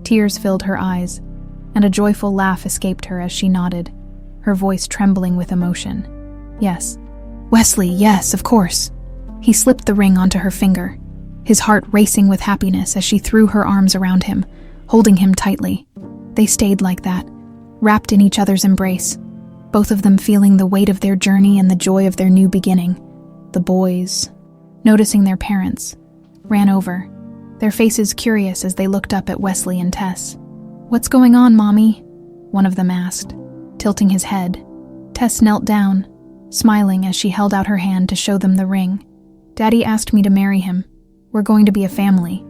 Tears filled her eyes, and a joyful laugh escaped her as she nodded, her voice trembling with emotion. Yes. Wesley, yes, of course. He slipped the ring onto her finger, his heart racing with happiness as she threw her arms around him, holding him tightly. They stayed like that, wrapped in each other's embrace, both of them feeling the weight of their journey and the joy of their new beginning. The boys, noticing their parents, ran over, their faces curious as they looked up at Wesley and Tess. "What's going on, Mommy?" one of them asked, tilting his head. Tess knelt down, smiling as she held out her hand to show them the ring. "Daddy asked me to marry him. We're going to be a family."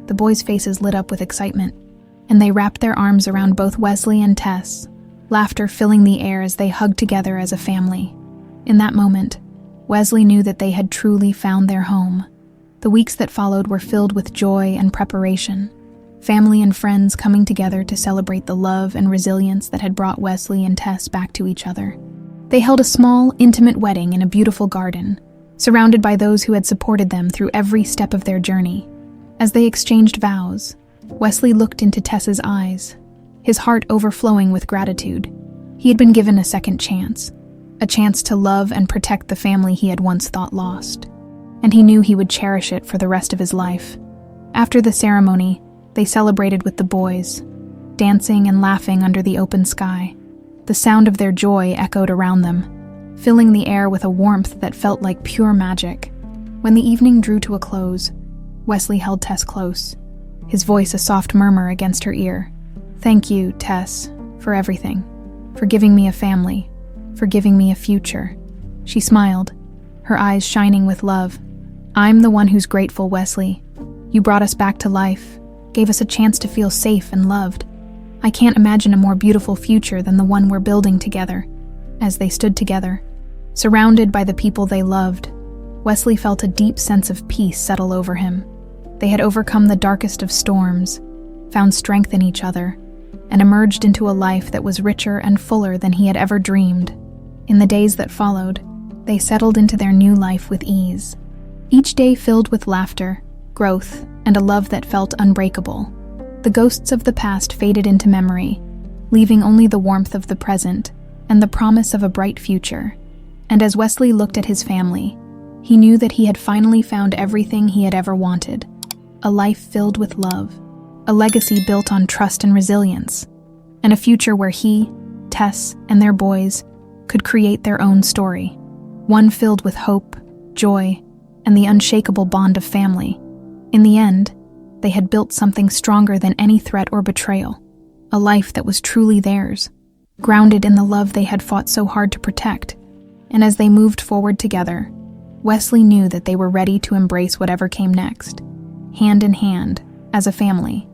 The boys' faces lit up with excitement, and they wrapped their arms around both Wesley and Tess, laughter filling the air as they hugged together as a family. In that moment, Wesley knew that they had truly found their home. The weeks that followed were filled with joy and preparation, family and friends coming together to celebrate the love and resilience that had brought Wesley and Tess back to each other. They held a small, intimate wedding in a beautiful garden, surrounded by those who had supported them through every step of their journey. As they exchanged vows, Wesley looked into Tess's eyes, his heart overflowing with gratitude. He had been given a second chance, a chance to love and protect the family he had once thought lost, and he knew he would cherish it for the rest of his life. After the ceremony, they celebrated with the boys, dancing and laughing under the open sky. The sound of their joy echoed around them, filling the air with a warmth that felt like pure magic. When the evening drew to a close, Wesley held Tess close, his voice a soft murmur against her ear. "Thank you, Tess, for everything, for giving me a family, for giving me a future." She smiled, her eyes shining with love. "I'm the one who's grateful, Wesley. You brought us back to life, gave us a chance to feel safe and loved. I can't imagine a more beautiful future than the one we're building together." As they stood together, surrounded by the people they loved, Wesley felt a deep sense of peace settle over him. They had overcome the darkest of storms, found strength in each other, and emerged into a life that was richer and fuller than he had ever dreamed. In the days that followed, they settled into their new life with ease, each day filled with laughter, growth, and a love that felt unbreakable. The ghosts of the past faded into memory, leaving only the warmth of the present and the promise of a bright future. And as Wesley looked at his family, he knew that he had finally found everything he had ever wanted: a life filled with love, a legacy built on trust and resilience, and a future where he, Tess, and their boys could create their own story, one filled with hope, joy, and the unshakable bond of family. In the end, they had built something stronger than any threat or betrayal, a life that was truly theirs, grounded in the love they had fought so hard to protect. And as they moved forward together, Wesley knew that they were ready to embrace whatever came next, hand in hand, as a family.